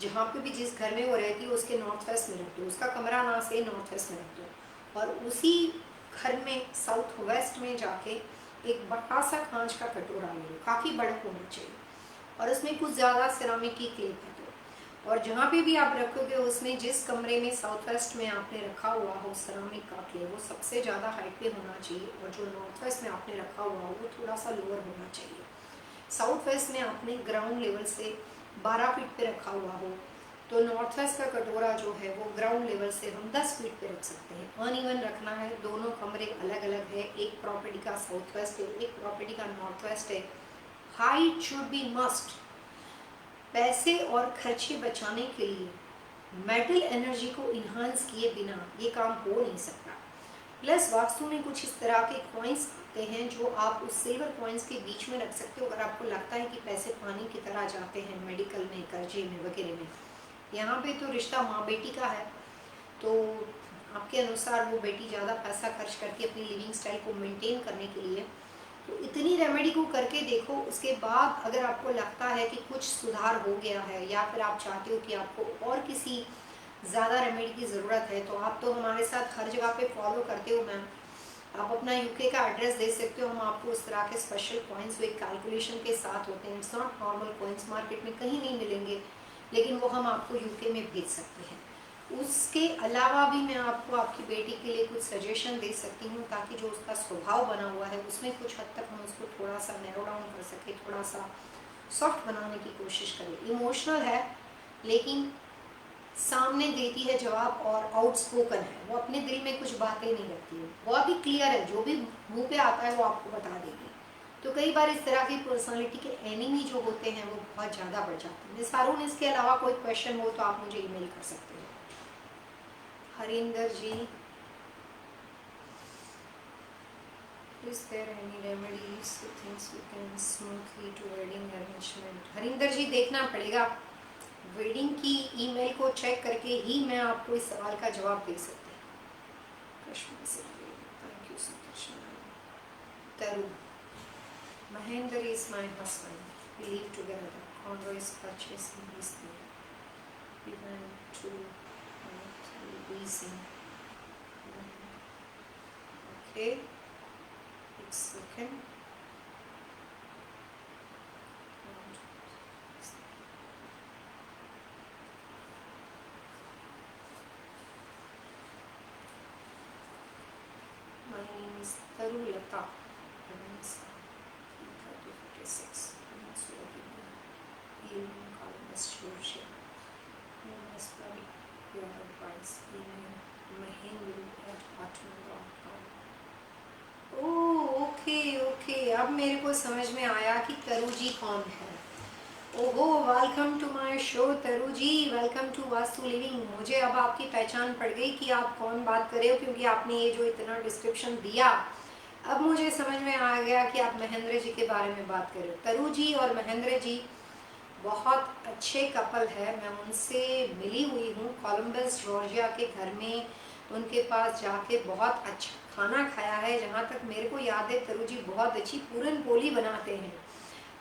जहाँ पे भी जिस घर में वो रहती है उसके नॉर्थ वेस्ट में रख दो, उसका कमरा ना से नॉर्थ वेस्ट में रख दो, और उसी घर में साउथ वेस्ट में जाके एक बड़ा सा कांच का कटोरा ले लो, काफ़ी बड़ा होना चाहिए, और उसमें कुछ ज़्यादा सिरामिक की क्ले भर दो, और जहाँ पे भी आप रखोगे उसमें जिस कमरे में साउथ वेस्ट में आपने रखा हुआ हो सिरामिक का क्ले वो सबसे ज़्यादा हाइट पे होना चाहिए, और जो नॉर्थ वेस्ट में आपने रखा हुआ हो वो थोड़ा सा लोअर होना चाहिए। साउथ वेस्ट में आपने ग्राउंड लेवल से 12 फीट पे रखा हुआ हो तो नॉर्थ वेस्ट का कटोरा जो है वो ग्राउंड लेवल से हम 10 फीट पे रख सकते हैं। अनइवन रखना है, दोनों कमरे अलग अलग है, एक प्रॉपर्टी का साउथ वेस्ट है, एक प्रॉपर्टी का नॉर्थ वेस्ट है। Height should be must. पैसे और खर्चे बचाने के लिए मेटल एनर्जी को इन्हांस किए बिना ये काम हो नहीं सकता। प्लस वास्तु में कुछ इस तरह के कॉइन्स आते हैं जो आप उस सिल्वर कॉइन्स के बीच में रख सकते हो अगर आपको लगता है कि पैसे पानी की तरह जाते हैं मेडिकल में, कर्जे में वगैरह में। यहाँ पे तो रिश्ता माँ बेटी का है, तो आपके अनुसार वो बेटी ज़्यादा पैसा खर्च करके अपनी लिविंग स्टाइल को मेंटेन करने के लिए, तो इतनी रेमेडी को करके देखो। उसके बाद अगर आपको लगता है कि कुछ सुधार हो गया है या फिर आप चाहते हो कि आपको और किसी ज़्यादा रेमेडी की ज़रूरत है तो आप तो हमारे साथ हर जगह पे फॉलो करते हो मैम, आप अपना यूके का एड्रेस दे सकते हो, हम आपको उस तरह के स्पेशल कॉइन्स वो एक कैलकुलेशन के साथ होते हैं, it's not normal coins, market में कहीं नहीं मिलेंगे, लेकिन वो हम आपको यूके में भेज सकते हैं। उसके अलावा भी मैं आपको आपकी बेटी के लिए कुछ सजेशन दे सकती हूँ ताकि जो उसका स्वभाव बना हुआ है उसमें कुछ हद तक हम उसको थोड़ा सा नैरो डाउन कर सके, थोड़ा सा सॉफ्ट बनाने की कोशिश करें। इमोशनल है लेकिन सामने देती है जवाब और आउटस्पोकन है, वो अपने दिल में कुछ बातें नहीं रखती है, बहुत ही क्लियर है, जो भी मुंह पे आता है वो आपको बता देगी। तो कई बार इस तरह की पर्सनालिटी के एनिमी जो होते हैं वो बहुत ज़्यादा बढ़ जाते हैं। मिस हारून, इसके अलावा कोई क्वेश्चन हो तो आप मुझे ईमेल कर सकते हो। हरिंदर जी, is there any remedies to things we can smoothly to wedding arrangement? Harinder जी, देखना पड़ेगा, वेडिंग की ईमेल को चेक करके ही मैं आपको इस सवाल का जवाब दे सकती हूँ। Thank you so much. तरु, Mahendra is my husband. We live together. Condo is purchased in his name. We went to leasing. Okay. It's okay. My name is Taru Lata. Okay okay, अब मेरे को समझ में आया कि तरु जी कौन है। ओहो, वेलकम टू माय शो तरु जी, वेलकम टू वास्तु लिविंग। मुझे अब आपकी पहचान पड़ गई कि आप कौन बात कर रहे हो, क्योंकि आपने ये जो इतना डिस्क्रिप्शन दिया, अब मुझे समझ में आ गया कि आप महेंद्र जी के बारे में बात कर रहे हो। तरु जी और महेंद्र जी बहुत अच्छे कपल है, मैं उनसे मिली हुई हूँ कोलंबस जॉर्जिया के घर में, उनके पास जाके बहुत अच्छा खाना खाया है। जहाँ तक मेरे को याद है तरु जी बहुत अच्छी पूरन पोली बनाते हैं।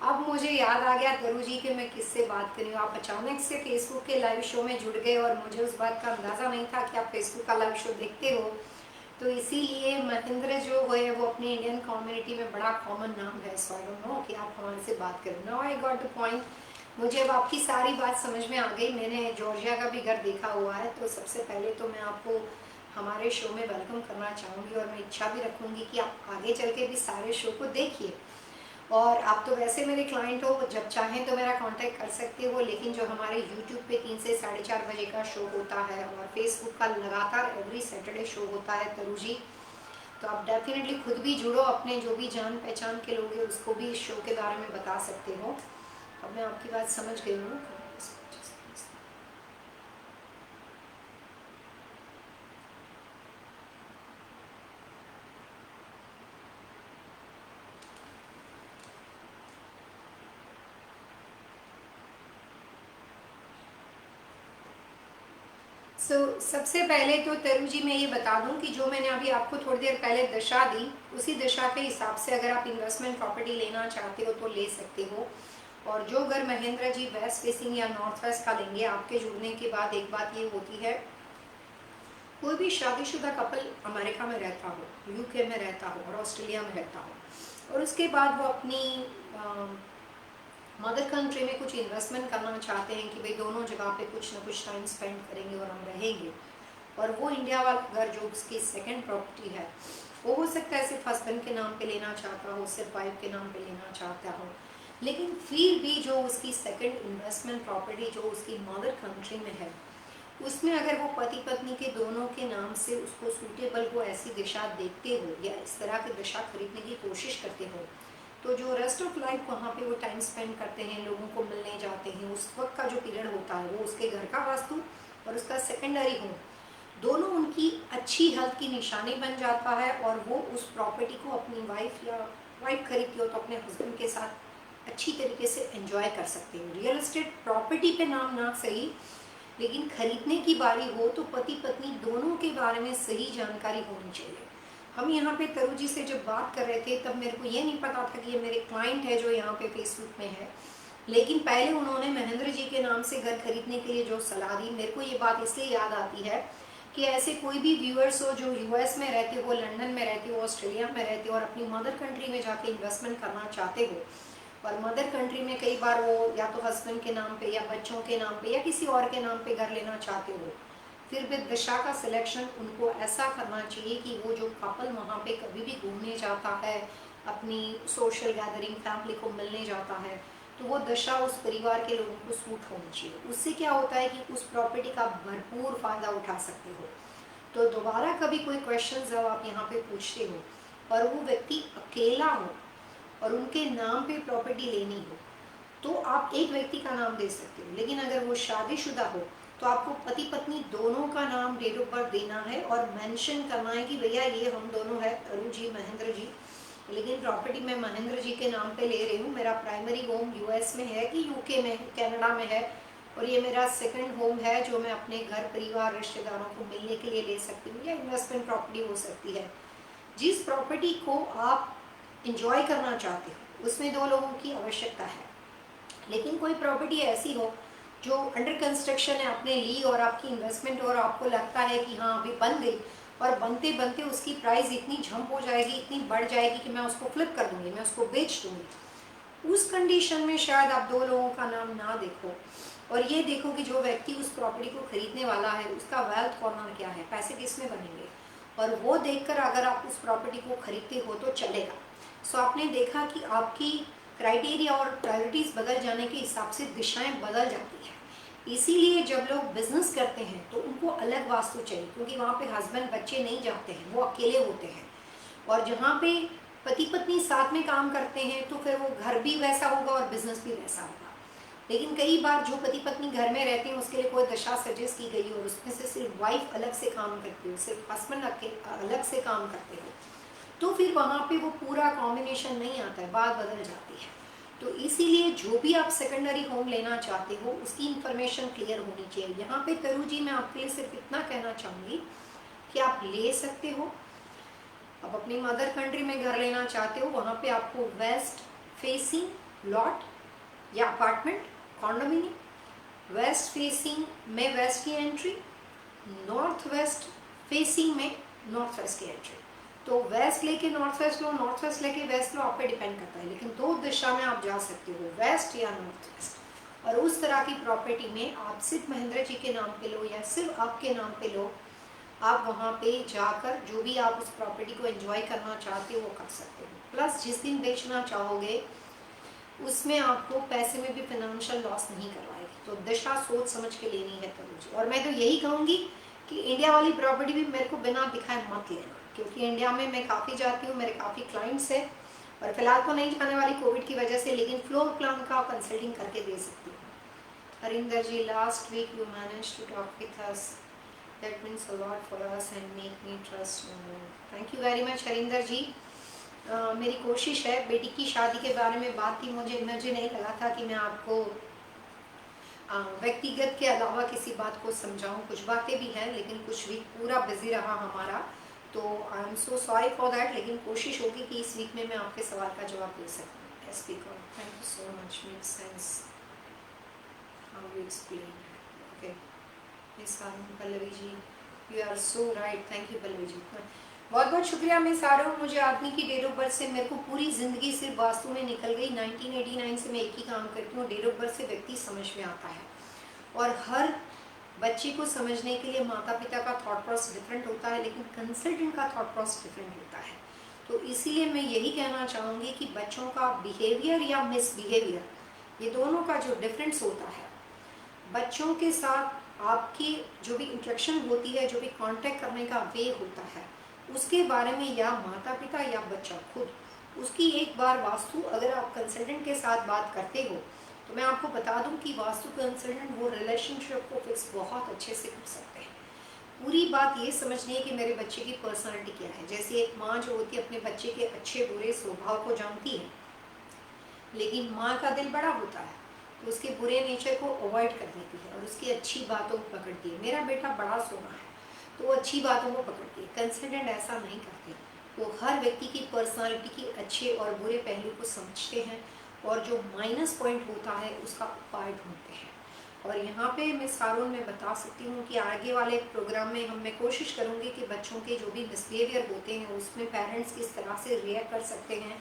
अब मुझे याद आ गया तरु जी कि मैं किससे बात करी हूँ। आप अचानक से फेसबुक के लाइव शो में जुड़ गए और मुझे उस बात का अंदाज़ा नहीं था कि आप फेसबुक का लाइव शो देखते हो, तो इसीलिए महेंद्र जो है वो अपनी इंडियन कम्युनिटी में बड़ा कॉमन नाम है, सो आई डोंट नो कि आप हमारे से बात करें। Now I got the point, मुझे अब आपकी सारी बात समझ में आ गई। मैंने जॉर्जिया का भी घर देखा हुआ है, तो सबसे पहले तो मैं आपको हमारे शो में वेलकम करना चाहूँगी और मैं इच्छा भी रखूँगी कि आप आगे चल के भी सारे शो को देखिए। और आप तो वैसे मेरे क्लाइंट हो, जब चाहें तो मेरा कांटेक्ट कर सकते हो, लेकिन जो हमारे यूट्यूब पे 3 से 4:30 बजे का शो होता है और फेसबुक का लगातार एवरी सैटरडे शो होता है तरु जी, तो आप डेफिनेटली खुद भी जुड़ो, अपने जो भी जान पहचान के लोग हैं उसको भी इस शो के बारे में बता सकते हो। अब मैं आपकी बात समझ गई हूँ। सबसे पहले तो तरु जी मैं ये बता दूं कि जो मैंने अभी आपको थोड़ी देर पहले दशा दी, उसी दशा के हिसाब से अगर आप इन्वेस्टमेंट प्रॉपर्टी लेना चाहते हो तो ले सकते हो। और जो घर महेंद्र जी वेस्ट फेसिंग या नॉर्थ वेस्ट का लेंगे, आपके जुड़ने के बाद एक बात ये होती है, कोई भी शादीशुदा कपल अमेरिका में रहता हो, यूके में रहता हो और ऑस्ट्रेलिया में रहता हो, और उसके बाद वो अपनी मदर कंट्री में कुछ इन्वेस्टमेंट करना चाहते हैं कि भाई दोनों जगह पे कुछ ना कुछ टाइम स्पेंड करेंगे और हम रहेंगे, और वो इंडिया वाला घर जो उसकी सेकंड प्रॉपर्टी है, वो हो सकता है सिर्फ हस्बैंड के नाम पे लेना चाहता हो, सिर्फ वाइफ के नाम पे लेना चाहता हो, लेकिन फिर भी जो उसकी सेकंड इन्वेस्टमेंट प्रॉपर्टी जो उसकी मदर कंट्री में है, उसमें अगर वो पति पत्नी के दोनों के नाम से उसको सूटेबल को ऐसी दिशा देखते हो या इस तरह की दिशा खरीदने की कोशिश करते हो, तो जो रेस्ट ऑफ लाइफ वहाँ पे वो टाइम स्पेंड करते हैं, लोगों को मिलने जाते हैं, उस वक्त का जो पीरियड होता है वो उसके घर का वास्तु और उसका सेकेंडरी होम दोनों उनकी अच्छी हेल्थ की निशानी बन जाता है, और वो उस प्रॉपर्टी को अपनी वाइफ या वाइफ खरीदती हो तो अपने हस्बैंड के साथ अच्छी तरीके से एंजॉय कर सकते हैं। रियल एस्टेट प्रॉपर्टी पे नाम ना सही, लेकिन खरीदने की बारी हो तो पति पत्नी दोनों के बारे में सही जानकारी होनी चाहिए। हम यहाँ पे तरु जी से जब बात कर रहे थे तब मेरे को ये नहीं पता था कि ये मेरे क्लाइंट है जो यहाँ पे फेसबुक में है, लेकिन पहले उन्होंने महेंद्र जी के नाम से घर खरीदने के लिए जो सलाह दी, मेरे को ये बात इसलिए याद आती है कि ऐसे कोई भी व्यूअर्स हो जो यूएस में रहते हो, लंदन में रहते हो, ऑस्ट्रेलिया में रहते हो और अपनी मदर कंट्री में जाके इन्वेस्टमेंट करना चाहते हो, और मदर कंट्री में कई बार वो या तो हस्बैंड के नाम पे या बच्चों के नाम पे या किसी और के नाम पे घर लेना चाहते हो, फिर भी दिशा का सिलेक्शन उनको ऐसा करना चाहिए कि वो जो कपल वहाँ पे कभी भी घूमने जाता है, अपनी सोशल गैदरिंग, फैमिली को मिलने जाता है, तो वो दशा उस परिवार के लोगों को सूट होनी चाहिए। उससे क्या होता है कि उस प्रॉपर्टी का भरपूर फायदा उठा सकते हो। तो दोबारा कभी कोई क्वेश्चन जब आप यहाँ पे पूछते हो और वो व्यक्ति अकेला हो और उनके नाम पे प्रॉपर्टी लेनी हो, तो आप एक व्यक्ति का नाम दे सकते हो। लेकिन अगर वो शादीशुदा हो तो आपको पति पत्नी दोनों का नाम, डेट ऑफ बर्थ देना है और मेंशन करना है कि भैया ये हम दोनों है, अरु जी, महेंद्र जी, लेकिन प्रॉपर्टी मैं महेंद्र जी के नाम पे ले रही हूँ। मेरा प्राइमरी होम यूएस में है कि यूके में, कनाडा में है, और ये मेरा सेकंड होम है जो मैं अपने घर परिवार रिश्तेदारों को मिलने के लिए ले सकती हूँ, या इन्वेस्टमेंट प्रॉपर्टी हो सकती है। जिस प्रॉपर्टी को आप इंजॉय करना चाहते हो उसमें दो लोगों की आवश्यकता है। लेकिन कोई प्रॉपर्टी ऐसी हो जो अंडर कंस्ट्रक्शन है, आपने ली और आपकी इन्वेस्टमेंट, और आपको लगता है कि हाँ अभी बन गई और बनते बनते उसकी प्राइस इतनी जंप हो जाएगी, इतनी बढ़ जाएगी कि मैं उसको फ्लिप कर दूंगी, मैं उसको बेच दूंगी, उस कंडीशन में शायद आप दो लोगों का नाम ना देखो और ये देखो कि जो व्यक्ति उस प्रॉपर्टी को खरीदने वाला है उसका वेल्थ कॉर्नर क्या है, पैसे किसमें बनेंगे, और वो देखकर अगर आप उस प्रॉपर्टी को खरीदते हो तो चलेगा। सो आपने देखा कि आपकी क्राइटेरिया और प्रायोरिटीज बदल जाने के हिसाब से दिशाएं बदल जाती है। इसीलिए जब लोग बिजनेस करते हैं तो उनको अलग वास्तु चाहिए, क्योंकि वहाँ पे हस्बैंड बच्चे नहीं जाते हैं, वो अकेले होते हैं। और जहाँ पे पति पत्नी साथ में काम करते हैं तो फिर वो घर भी वैसा होगा और बिजनेस भी वैसा होगा। लेकिन कई बार जो पति पत्नी घर में रहते हैं उसके लिए कोई दशा सजेस्ट की गई और उसमें से सिर्फ वाइफ अलग से काम करती हो, सिर्फ हस्बैंड अलग से काम करते हो, तो फिर वहाँ पे वो पूरा कॉम्बिनेशन नहीं आता है, बात बदल जाती है। तो इसीलिए जो भी आप सेकेंडरी होम लेना चाहते हो उसकी इंफॉर्मेशन क्लियर होनी चाहिए। यहाँ पे तरु जी मैं आपके लिए सिर्फ इतना कहना चाहूँगी कि आप ले सकते हो। अब अपनी मदर कंट्री में घर लेना चाहते हो, वहाँ पे आपको वेस्ट फेसिंग लॉट या अपार्टमेंट, कॉन्डोमिनियम, वेस्ट फेसिंग में वेस्ट की एंट्री, नॉर्थ वेस्ट फेसिंग में नॉर्थ वेस्ट की एंट्री। तो वेस्ट लेके नॉर्थ वेस्ट लो, नॉर्थ वेस्ट लेके वेस्ट लो, आप पे डिपेंड करता है, लेकिन दो दिशा में आप जा सकते हो, वेस्ट या नॉर्थ वेस्ट। और उस तरह की प्रॉपर्टी में आप सिर्फ महेंद्र जी के नाम पे लो या सिर्फ आपके नाम पे लो, आप वहाँ पे जाकर जो भी आप उस प्रॉपर्टी को एंजॉय करना चाहते हो वो कर सकते हो। प्लस जिस दिन बेचना चाहोगे उसमें आपको पैसे में भी फाइनेंशियल लॉस नहीं करवाएगी। तो दिशा सोच समझ के लेनी है तरु जी। और मैं तो यही कहूँगी कि इंडिया वाली प्रॉपर्टी भी मेरे को बिना दिखाए मत लेना, क्योंकि इंडिया में मैं काफ़ी जाती हूँ, मेरे काफ़ी क्लाइंट्स हैं, और फिलहाल तो नहीं जाने वाली कोविड की वजह से, लेकिन फ्लोर प्लान का कंसल्टिंग करके दे सकती हूँ। Harinder ji, last week you manage to talk with us, that means a lot for us and make me trust more. Thank you very much Harinder ji. मेरी कोशिश है, बेटी की शादी के बारे में बात थी, मुझे नहीं लगा था कि मैं आपको व्यक्तिगत के अलावा किसी बात को समझाऊं। कुछ बातें भी हैं लेकिन कुछ वीक पूरा बिजी रहा हमारा, तो I am so sorry for that, लेकिन कोशिश होगी कि इस वीक में मैं आपके सवाल का जवाब दे सकूँ। Yes speaker, thank you so much, make sense how you explain. Okay miss Pallavi ji, you are so right, thank you Pallavi ji, बहुत बहुत शुक्रिया मिस आरो। मुझे आदमी की डेट ऑफ बर्थ से मेरे को पूरी ज़िंदगी सिर्फ वास्तु में निकल गई। 1989 से मैं एक ही काम करती हूँ, डेट ऑफ बर्थ से व्यक्ति समझ में आता है, और हर बच्चे को समझने के लिए माता पिता का थॉट प्रोसेस डिफरेंट होता है, लेकिन कंसल्टेंट का थॉट प्रोसेस डिफरेंट होता है। तो इसीलिए मैं यही कहना चाहूँगी कि बच्चों का बिहेवियर या मिसबिहेवियर, ये दोनों का जो डिफरेंस होता है, बच्चों के साथ आपकी जो भी इंटरेक्शन होती है, जो भी कांटेक्ट करने का वे होता है, उसके बारे में या माता पिता या बच्चा खुद उसकी एक बार वास्तु, अगर आप कंसल्टेंट के साथ बात करते हो तो मैं आपको बता दूं कि वास्तु कंसल्टेंट वो रिलेशनशिप को फिक्स बहुत अच्छे से कर सकते हैं। पूरी बात ये समझनी है कि मेरे बच्चे की पर्सनालिटी क्या है। जैसे एक माँ जो होती है अपने बच्चे के अच्छे बुरे स्वभाव को जानती है, लेकिन माँ का दिल बड़ा होता है तो उसके बुरे नेचर को अवॉइड कर देती है और उसकी अच्छी बातों को पकड़ती है। मेरा बेटा बड़ा सोना है तो वो अच्छी बातों को पकड़ती है। कंसल्टेंट ऐसा नहीं करते, वो हर व्यक्ति की पर्सनालिटी के अच्छे और बुरे पहलू को समझते हैं और जो माइनस पॉइंट होता है उसका उपाय ढूंढते हैं। और यहाँ पे मैं सारों में बता सकती हूँ कि आगे वाले प्रोग्राम में मैं कोशिश करूँगी कि बच्चों के जो भी मिसबिहेवियर होते हैं उसमें पेरेंट्स किस तरह से रिएक्ट कर सकते हैं,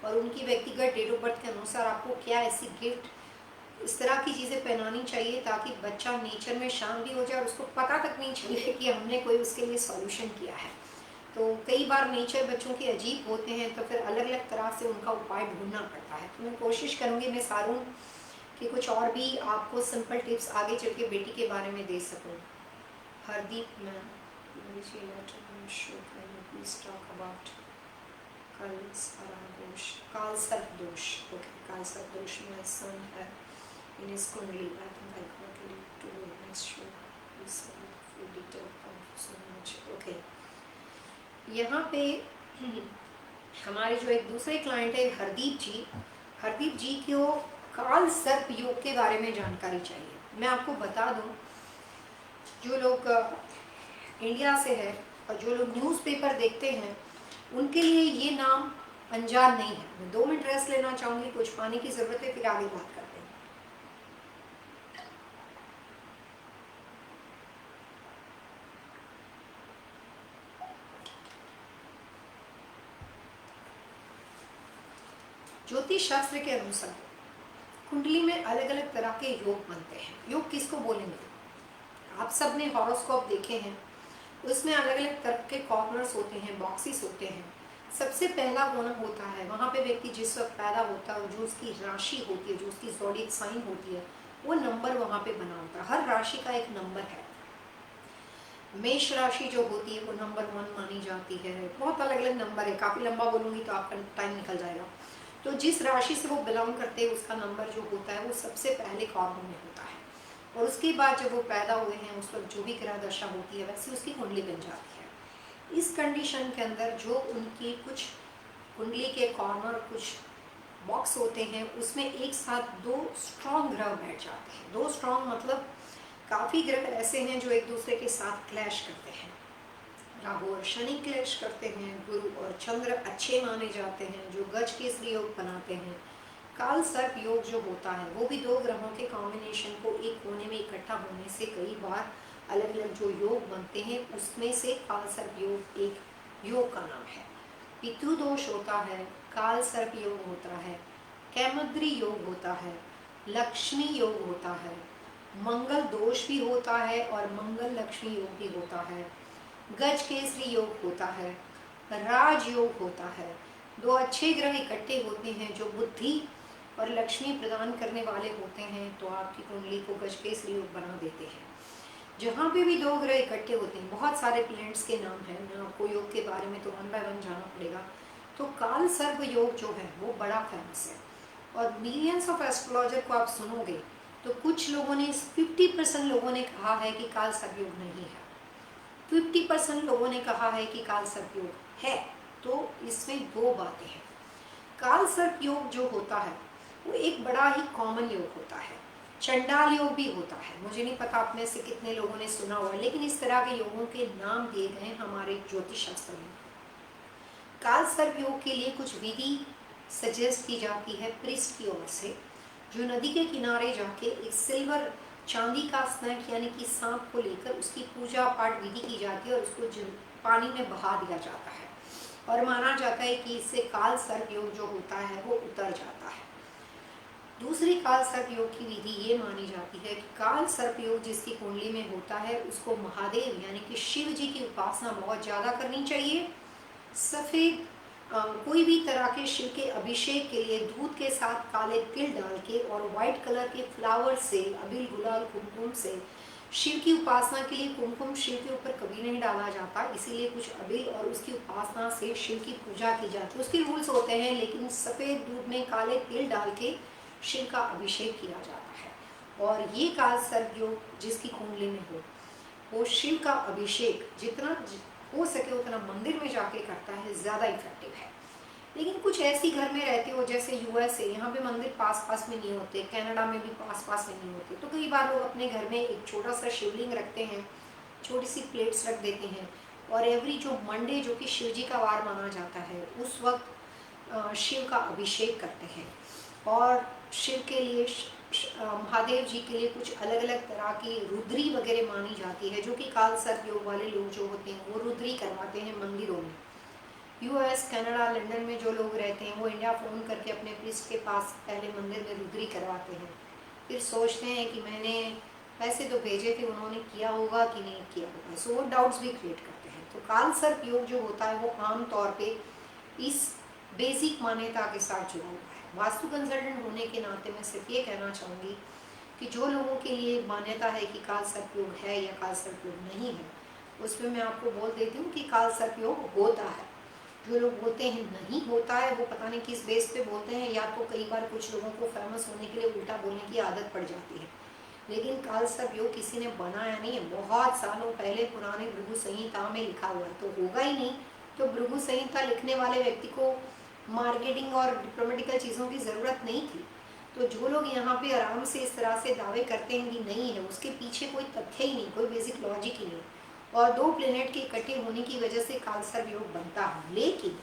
और उनकी व्यक्तिगत डेट ऑफ बर्थ के अनुसार आपको क्या ऐसी गिफ्ट इस तरह की चीज़ें पहनानी चाहिए ताकि बच्चा नेचर में शांत भी हो जाए और उसको पता तक नहीं चले कि हमने कोई उसके लिए सॉल्यूशन किया है। तो कई बार नेचर बच्चों के अजीब होते हैं, तो फिर अलग अलग तरह से उनका उपाय ढूंढना पड़ता है। तो मैं कोशिश करूँगी मैं सारूँ कि कुछ और भी आपको सिंपल टिप्स आगे चल के बेटी के बारे में दे सकूँ। हरदीप मैम, काल सर्प दोष। ओके, काल सर्प दोष में सन है इन इस कुंडली। I think I got it to next show this full detail so much. Okay, यहाँ पे हमारे जो एक दूसरे क्लाइंट है हरदीप जी को काल सर्प योग के बारे में जानकारी चाहिए। मैं आपको बता दूं, जो लोग इंडिया से है और जो लोग न्यूज़पेपर देखते हैं उनके लिए ये नाम अनजान नहीं है। मैं 2 मिनट रेस्ट लेना चाहूँगी, कुछ पानी की ज़रूरत है, फिर आगे बात करते हैं। ज्योतिष शास्त्र के अनुसार कुंडली में अलग अलग तरह के योग बनते हैं। योग किसको बोलेंगे? आप सब ने हॉरोस्कोप देखे हैं, उसमें अलग अलग तरह के कॉर्नर्स होते हैं, बॉक्सेस होते हैं। सबसे पहला कोना होता है, वहाँ पे व्यक्ति जिस वक्त पैदा होता है और जो उसकी राशि होती है, जो उसकी ज़ोडिएक साइन होती है, वो नंबर वहाँ पे बना होता है। हर राशि का एक नंबर है। मेष राशि जो होती है वो नंबर 1 मानी जाती है। बहुत अलग अलग नंबर है, काफ़ी लंबा बोलूँगी तो आपका टाइम निकल जाएगा। तो जिस राशि से वो बिलोंग करते हैं उसका नंबर जो होता है वो सबसे पहले कॉर्नर में होता है, और उसके बाद जब वो पैदा हुए हैं उस वक्त जो भी ग्रह दशा होती है वैसे उसकी कुंडली बन जाती है। इस कंडीशन के अंदर जो उनकी कुछ कुंडली के कॉर्नर कुछ बॉक्स होते हैं उसमें एक साथ 2 स्ट्रॉन्ग ग्रह बैठ जाते हैं। 2 स्ट्रॉन्ग मतलब काफ़ी ग्रह ऐसे हैं जो एक दूसरे के साथ क्लैश करते हैं। राहु और शनि क्लैश करते हैं, गुरु और चंद्र अच्छे माने जाते हैं जो गज केसरी योग बनाते हैं। काल सर्प योग जो होता है वो भी 2 ग्रहों के कॉम्बिनेशन को एक कोने में इकट्ठा होने से कई बार अलग अलग जो योग बनते हैं उसमें से काल सर्प योग एक योग का नाम है। पितृ दोष होता है, काल सर्प योग होता है, कैमद्री योग होता है, लक्ष्मी योग होता है, मंगल दोष भी होता है और मंगल लक्ष्मी योग भी होता है, गज केसरी योग होता है, राज योग होता है। 2 अच्छे ग्रह इकट्ठे होते हैं जो बुद्धि और लक्ष्मी प्रदान करने वाले होते हैं तो आपकी कुंडली को गज केसरी योग बना देते हैं। जहाँ पे भी 2 ग्रह इकट्ठे होते हैं, बहुत सारे प्लैनेट्स के नाम हैं, मैं आपको योग के बारे में तो 1 बाय 1 जाना पड़ेगा। तो काल सर्प योग जो है वो बड़ा फेमस है, और मिलियंस ऑफ एस्ट्रोलॉजर को आप सुनोगे तो कुछ लोगों ने 50% लोगों ने कहा है कि काल सर्प योग नहीं है, 50% लोगों ने कहा है कि काल सर्प योग है। तो इसमें 2 बातें हैं। काल सर्प योग जो होता है वो एक बड़ा ही कॉमन योग होता है। चंडाल योग भी होता है, मुझे नहीं पता आप में से कितने लोगों ने सुना हुआ, लेकिन इस तरह के योगों के नाम दिए गए हैं हमारे ज्योतिष शास्त्र में। काल सर्प योग के लिए कुछ विधि सजेस्ट की जाती है प्रिस्ट की ओर से, जो नदी के किनारे जाके एक सिल्वर चांदी का स्नैक यानी कि सांप को लेकर उसकी पूजा पाठ विधि की जाती है और उसको पानी में बहा दिया जाता है, और माना जाता है कि इससे काल सर्प योग जो होता है वो उतर जाता है। दूसरी काल सर्प योग की विधि ये मानी जाती है कि काल सर्प योग जिसकी कुंडली में होता है उसको महादेव यानी कि शिव जी की उपासना बहुत ज़्यादा करनी चाहिए। सफ़ेद कोई भी तरह के शिव के अभिषेक के लिए दूध के साथ काले तिल डाल के और वाइट कलर के फ्लावर से, अबीर गुलाल कुमकुम से शिव की उपासना के लिए, कुमकुम शिव के ऊपर कभी नहीं डाला जाता, इसीलिए कुछ अबीर और उसकी उपासना से शिव की पूजा की जाती है। उसके रूल्स होते हैं, लेकिन सफ़ेद दूध में काले तिल डाल के शिव का अभिषेक किया जाता है। और ये काल सर्प योग जिसकी कुंडली में हो वो शिव का अभिषेक जितना हो सके उतना मंदिर में जाके करता है, ज़्यादा इफेक्टिव है। लेकिन कुछ ऐसी घर में रहते हो जैसे यूएस है, यहाँ पे मंदिर पास पास में नहीं होते, कनाडा में भी पास पास में नहीं होते, तो कई बार लोग अपने घर में एक छोटा सा शिवलिंग रखते हैं, छोटी सी प्लेट्स रख देते हैं, और एवरी जो मंडे जो कि शिव जी का वार माना जाता है उस वक्त शिव का अभिषेक करते हैं। और शिव के लिए महादेव जी के लिए कुछ अलग अलग तरह की रुद्री वगैरह मानी जाती है, जो कि काल सर्प योग वाले लोग जो होते हैं वो रुद्री करवाते हैं मंदिरों में। यूएस, कनाडा, लंदन में जो लोग रहते हैं वो इंडिया फ़ोन करके अपने प्रिस्ट के पास पहले मंदिर में रुद्री करवाते हैं, फिर सोचते हैं कि मैंने पैसे तो भेजे थे, उन्होंने किया होगा कि नहीं किया होगा, सो वो डाउट्स भी क्रिएट करते हैं। तो काल सर्प योग जो होता है वो आम तौर पे इस बेसिक मान्यता के साथ जुड़ा हुआ है। वास्तु कंसल्टेंट होने के नाते मैं सिर्फ ये कहना चाहूँगी कि जो लोगों के लिए मान्यता है कि काल सर्प योग है या काल सर्प योग नहीं है, उसमें मैं आपको बोल देती हूँ कि काल सर्प योग होता है। जो लोग बोलते हैं नहीं होता है, वो पता नहीं किस बेस पे बोलते हैं, या तो कई बार कुछ लोगों को फेमस होने के लिए उल्टा बोलने की आदत पड़ जाती है। लेकिन काल सर्प योग किसी ने बनाया नहीं है, बहुत सालों पहले पुराने भृगु संहिता में लिखा हुआ है, तो होगा ही नहीं। तो भृगु संहिता लिखने वाले व्यक्ति को मार्केटिंग और डिप्लोमेटिकल चीज़ों की ज़रूरत नहीं थी। तो जो लोग यहाँ पे आराम से इस तरह से दावे करते हैं कि नहीं है, उसके पीछे कोई तथ्य ही नहीं, कोई बेसिक लॉजिक ही नहीं, और दो प्लेनेट के इकट्ठे होने की वजह से काल सर्प योग बनता है। लेकिन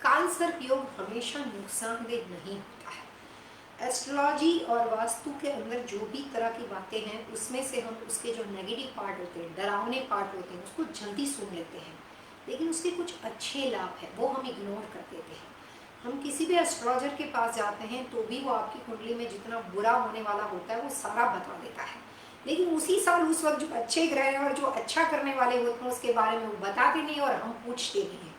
काल सर्प योग हमेशा नुकसानदेह नहीं होता है। एस्ट्रोलॉजी और वास्तु के अंदर जो भी तरह की बातें हैं, उसमें से हम उसके जो नेगेटिव पार्ट होते हैं, डरावने पार्ट होते हैं, उसको जल्दी सुन लेते हैं, लेकिन उसके कुछ अच्छे लाभ हैं वो हम इग्नोर कर देते हैं। हम किसी भी एस्ट्रोलॉजर के पास जाते हैं तो भी वो आपकी कुंडली में जितना बुरा होने वाला होता है वो सारा बता देता है, लेकिन उसी साल उस वक्त जो अच्छे ग्रह हैं और जो अच्छा करने वाले होते हैं उसके बारे में वो बताते नहीं और हम पूछते नहीं हैं।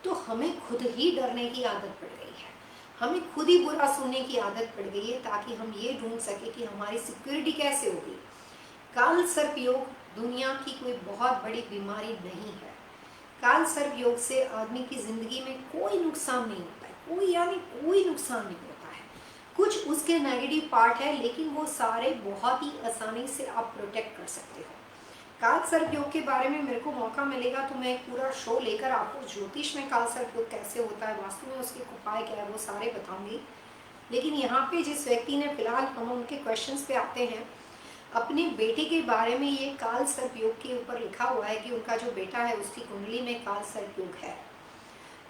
तो हमें खुद ही डरने की आदत पड़ गई है, हमें खुद ही बुरा सुनने की आदत पड़ गई है, ताकि हम ये ढूंढ सके कि हमारी सिक्योरिटी कैसे होगी। काल सर्प योग दुनिया की कोई बहुत बड़ी बीमारी नहीं है। काल सर्प योग से आदमी की जिंदगी में कोई नुकसान नहीं होता है, कोई यानी कोई नुकसान नहीं होता है। कुछ उसके नेगेटिव पार्ट है, लेकिन वो सारे बहुत ही आसानी से आप प्रोटेक्ट कर सकते हो। काल सर्प योग के बारे में मेरे को मौका मिलेगा तो मैं एक पूरा शो लेकर आपको ज्योतिष में काल सर्प योग कैसे होता है, वास्तु में उसके उपाय क्या है, वो सारे बताऊंगी। लेकिन यहाँ पे जिस व्यक्ति ने फिलहाल, हम उनके क्वेश्चंस पे आते हैं। अपने बेटे के बारे में ये काल सर्प योग के ऊपर लिखा हुआ है कि उनका जो बेटा है उसकी कुंडली में काल सर्प योग है।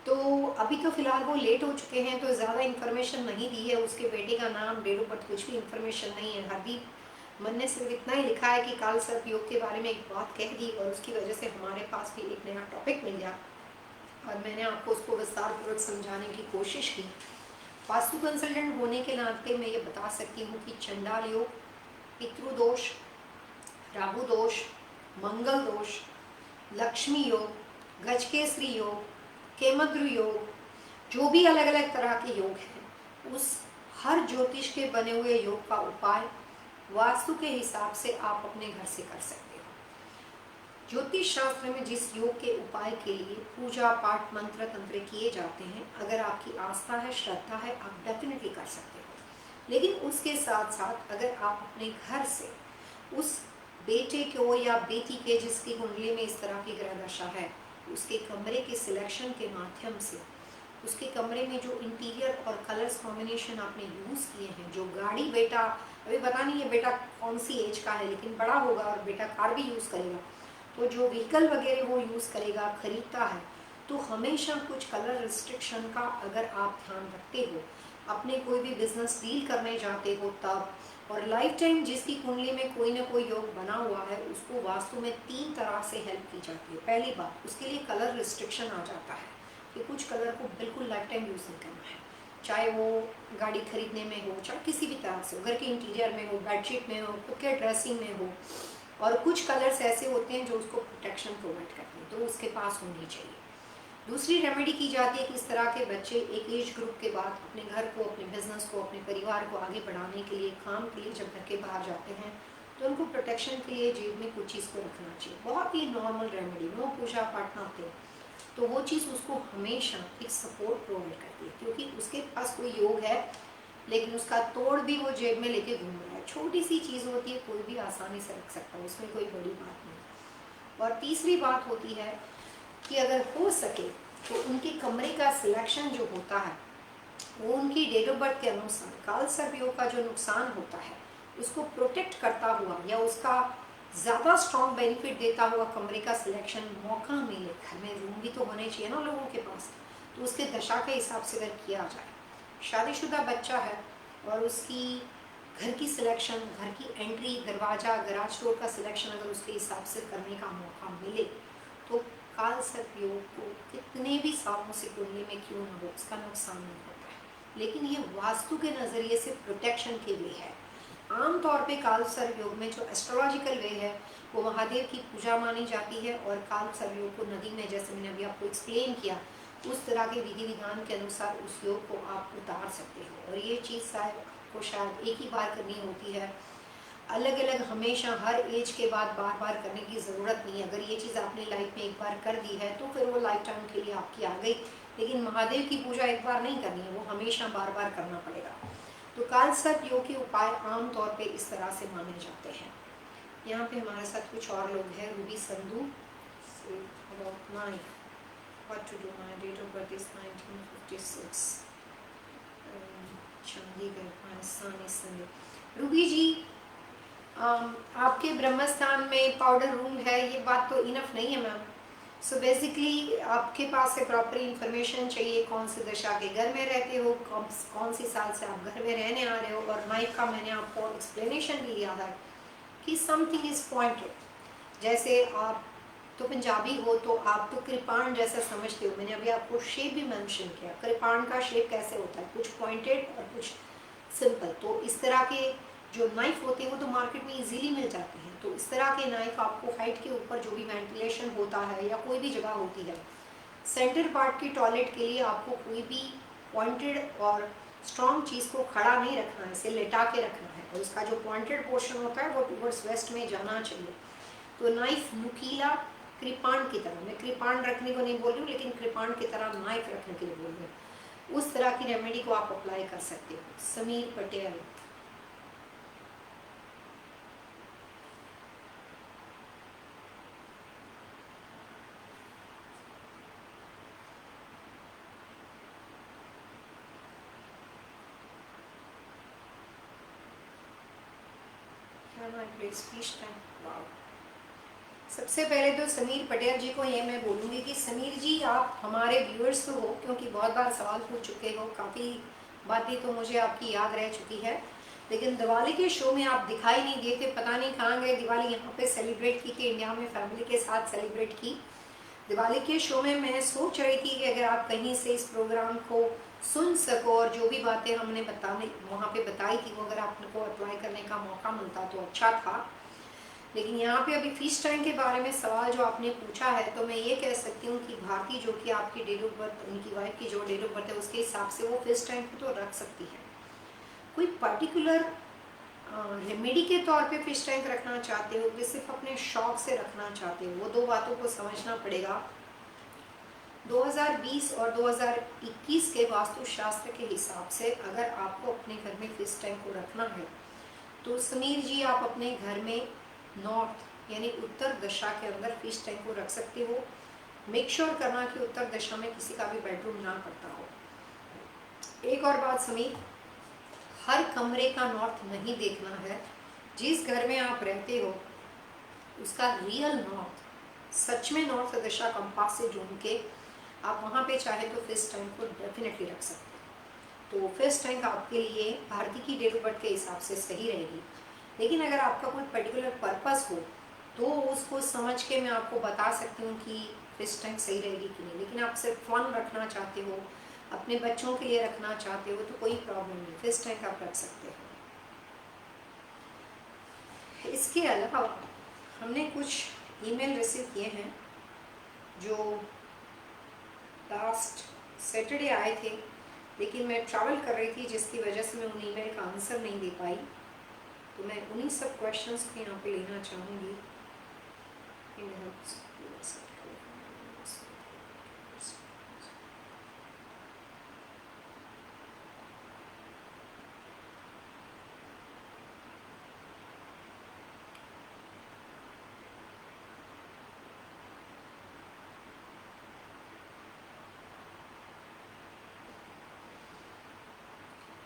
तो अभी तो फिलहाल वो लेट हो चुके हैं, तो ज़्यादा इन्फॉर्मेशन नहीं दी है। उसके बेटे का नाम, डेट ऑफ बर्थ, कुछ भी इन्फॉर्मेशन नहीं है। हरदीप मन ने सिर्फ इतना ही लिखा है कि काल सर्प योग के बारे में एक बात कह दी, और उसकी वजह से हमारे पास भी एक नया टॉपिक मिल गया और मैंने आपको उसको विस्तारपूर्वक समझाने की कोशिश की। वास्तु कंसल्टेंट होने के नाते मैं ये बता सकती हूँ कि चंडाल योग, पितृदोष, राहु दोष, मंगल दोष, लक्ष्मी योग, गजकेसरी योग, केमद्रु योग, जो भी अलग अलग तरह के योग हैं, उस हर ज्योतिष के बने हुए योग का उपाय वास्तु के हिसाब से आप अपने घर से कर सकते हो। ज्योतिष शास्त्र में जिस योग के उपाय के लिए पूजा पाठ मंत्र तंत्र किए जाते हैं, अगर आपकी आस्था है, श्रद्धा है, आप डेफिनेटली कर सकते हो। लेकिन उसके साथ साथ अगर आप अपने घर से उस बेटे को या बेटी के जिसकी कुंडली में इस तरह की ग्रह दशा है, उसके कमरे के सिलेक्शन के माध्यम से, उसके कमरे में जो इंटीरियर और कलर्स कॉम्बिनेशन आपने यूज़ किए हैं, जो गाड़ी बेटा, अभी पता नहीं है बेटा कौन सी एज का है, लेकिन बड़ा होगा और बेटा कार भी यूज़ करेगा, तो जो व्हीकल वगैरह वो यूज़ करेगा, खरीदता है, तो हमेशा कुछ कलर रिस्ट्रिक्शन का अगर आप ध्यान रखते हो, अपने कोई भी बिजनेस डील करने जाते हो तब, और लाइफ टाइम जिसकी कुंडली में कोई ना कोई योग बना हुआ है, उसको वास्तु में 3 तरह से हेल्प की जाती है। पहली बात, उसके लिए कलर रिस्ट्रिक्शन आ जाता है कि कुछ कलर को बिल्कुल लाइफ टाइम यूज़ नहीं करना है, चाहे वो गाड़ी खरीदने में हो, चाहे किसी भी तरह से, घर के इंटीरियर में हो, बेडशीट में हो, खुद के ड्रेसिंग में हो। और कुछ कलर्स ऐसे होते हैं जो उसको प्रोटेक्शन प्रोवाइड करते हैं, तो उसके पास होनी चाहिए। दूसरी रेमेडी की जाती है कि इस तरह के बच्चे एक एज ग्रुप के बाद अपने घर को, अपने बिजनेस को, अपने परिवार को आगे बढ़ाने के लिए, काम के लिए जब घर के बाहर जाते हैं, तो उनको प्रोटेक्शन के लिए जेब में कुछ चीज़ को रखना चाहिए। बहुत ही नॉर्मल रेमेडी, नो पूजा पाठ ना थे, तो वो चीज़ उसको हमेशा एक सपोर्ट प्रोवाइड करती है, क्योंकि उसके पास कोई योग है लेकिन उसका तोड़ भी वो जेब में लेके घूम रहा है। छोटी सी चीज़ होती है, कोई भी आसानी से रख सकता है, उसमें कोई बड़ी बात नहीं। और तीसरी बात होती है कि अगर हो सके तो उनके कमरे का सिलेक्शन जो होता है वो उनकी डेट ऑफ बर्थ के अनुसार काल सर्प योग का जो नुकसान होता है उसको प्रोटेक्ट करता हुआ, या उसका ज़्यादा स्ट्रॉन्ग बेनिफिट देता हुआ कमरे का सिलेक्शन मौका मिले। घर में रूम भी तो होने चाहिए ना लोगों के पास, तो उसके दशा के हिसाब से अगर किया जाए शादीशुदा बच्चा है और उसकी घर की सिलेक्शन, घर की एंट्री, दरवाज़ा, गराज डोर का सिलेक्शन अगर उसके हिसाब से करने का मौका मिले तो काल सर्प योग को कितने भी सालों से कुंडली में क्यों ना हो उसका नुकसान नहीं होता है। लेकिन ये वास्तु के नज़रिए से प्रोटेक्शन के लिए है। आमतौर पे काल सर्प योग में जो एस्ट्रोलॉजिकल वे है वो महादेव की पूजा मानी जाती है और काल सर्प योग को नदी में, जैसे मैंने अभी आपको एक्सप्लेन किया, उस तरह के विधि विधान के अनुसार उस योग को आप उतार सकते हो। और ये चीज़ को शायद एक ही बार करनी होती है, अलग अलग हमेशा हर एज के बाद बार बार करने की ज़रूरत नहीं है। अगर ये चीज़ आपने लाइफ में एक बार कर दी है तो फिर वो लाइफ टाइम के लिए आपकी आ गई। लेकिन महादेव की पूजा एक बार नहीं करनी है, वो हमेशा बार बार करना पड़ेगा। तो काल सर्प योग के उपाय आमतौर पे इस तरह से माने जाते हैं। यहाँ पे हमारे साथ कुछ और लोग हैं। Ruby Sandhu, what to do, my date of birth is 1956, Chandigarh, my son is Sunday। Ruby ji, आपके ब्रह्मस्थान में पाउडर रूम है, ये बात तो इनफ नहीं है मैम। सो बेसिकली आपके पास से प्रॉपर इंफॉर्मेशन चाहिए, कौन सी दशा के घर में रहते हो, कौन सी साल से आप घर में रहने आ रहे हो। और नाइफ का मैंने आपको एक्सप्लेनेशन भी दिया था कि समथिंग इज पॉइंटेड। जैसे आप तो पंजाबी हो तो आप तो कृपाण जैसा समझते हो। मैंने अभी आपको शेप भी मेंशन किया, कृपाण का शेप कैसे होता है, कुछ पॉइंटेड और कुछ सिंपल। तो इस तरह के जो नाइफ होते हैं वो तो मार्केट में इजीली मिल जाते हैं। तो इस तरह के नाइफ आपको हाइट के ऊपर जो भी वेंटिलेशन होता है या कोई भी जगह होती है, सेंटर पार्ट की टॉयलेट के लिए आपको कोई भी पॉइंटेड और स्ट्रॉन्ग चीज़ को खड़ा नहीं रखना है, इसे लेटा के रखना है। और उसका जो पॉइंटेड पोर्शन होता है वो टूवर्ड्स वेस्ट में जाना चाहिए। तो नाइफ नुकीला कृपाण की तरह, मैं कृपाण रखने को नहीं बोल रही हूँ लेकिन कृपाण की तरह नाइफ रखने के लिए बोल रही हूँ, उस तरह की रेमेडी को आप अप्लाई कर सकते हो। समीर पटेल, सबसे पहले तो समीर पटेल जी को ये मैं बोलूँगी कि समीर जी आप हमारे व्यूअर्स तो हो, क्योंकि बहुत बार सवाल पूछ चुके हो, काफ़ी बातें तो मुझे आपकी याद रह चुकी है। लेकिन दिवाली के शो में आप दिखाई नहीं देते, पता नहीं कहाँ गए। दिवाली यहाँ पे सेलिब्रेट की थी, इंडिया में फैमिली के साथ सेलिब्रेट की। दिवाली के शो में मैं सोच रही थी कि अगर आप कहीं से इस प्रोग्राम को सुन सको और जो भी बातें हमने बताने वहाँ पे बताई थी वो अगर आपको अप्लाई करने का मौका मिलता तो अच्छा था। लेकिन यहाँ पे अभी फीस टाइम के बारे में सवाल जो आपने पूछा है, तो मैं ये कह सकती हूँ कि भारती जो कि आपकी डेट ऑफ बर्थ, उनकी वाइफ की जो डेट ऑफ बर्थ है उसके हिसाब से वो फीस टाइम को तो रख सकती है। कोई पर्टिकुलर रेमेडी के तौर पे फिश टैंक रखना चाहते हो कि सिर्फ अपने शौक से रखना चाहते हो, वो दो बातों को समझना पड़ेगा। 2020 और 2021 के वास्तुशास्त्र के हिसाब से अगर आपको अपने घर में फिश टैंक को रखना है तो समीर जी आप अपने घर में नॉर्थ यानी उत्तर दिशा के अंदर फिश टैंक को रख सकते हो। मेक श्योर करना कि उत्तर दिशा में किसी का भी बेडरूम ना पड़ता हो। एक और बात समीर, हर कमरे का नॉर्थ नहीं देखना है। जिस घर में आप रहते हो उसका रियल नॉर्थ, सच में नॉर्थ दिशा कंपास से ढूंढ के आप वहाँ पे चाहे तो फिश टैंक को डेफिनेटली रख सकते हो। तो फिश टैंक आपके लिए भारतीय की डेट ऑफ बर्थ के हिसाब से सही रहेगी। लेकिन अगर आपका कोई पर्टिकुलर पर्पस हो तो उसको समझ के मैं आपको बता सकती हूँ कि फिश टैंक सही रहेगी कि नहीं। लेकिन आप सिर्फ फन रखना चाहते हो, अपने बच्चों के लिए रखना चाहते हो तो कोई प्रॉब्लम नहीं, फिश टैंक आप रख सकते हो। इसके अलावा हमने कुछ ईमेल रिसीव किए हैं जो लास्ट सैटरडे आए थे, लेकिन मैं ट्रैवल कर रही थी जिसकी वजह से मैं उन ईमेल का आंसर नहीं दे पाई। तो मैं उन्हीं सब क्वेश्चंस को यहाँ पे लेना चाहूँगी।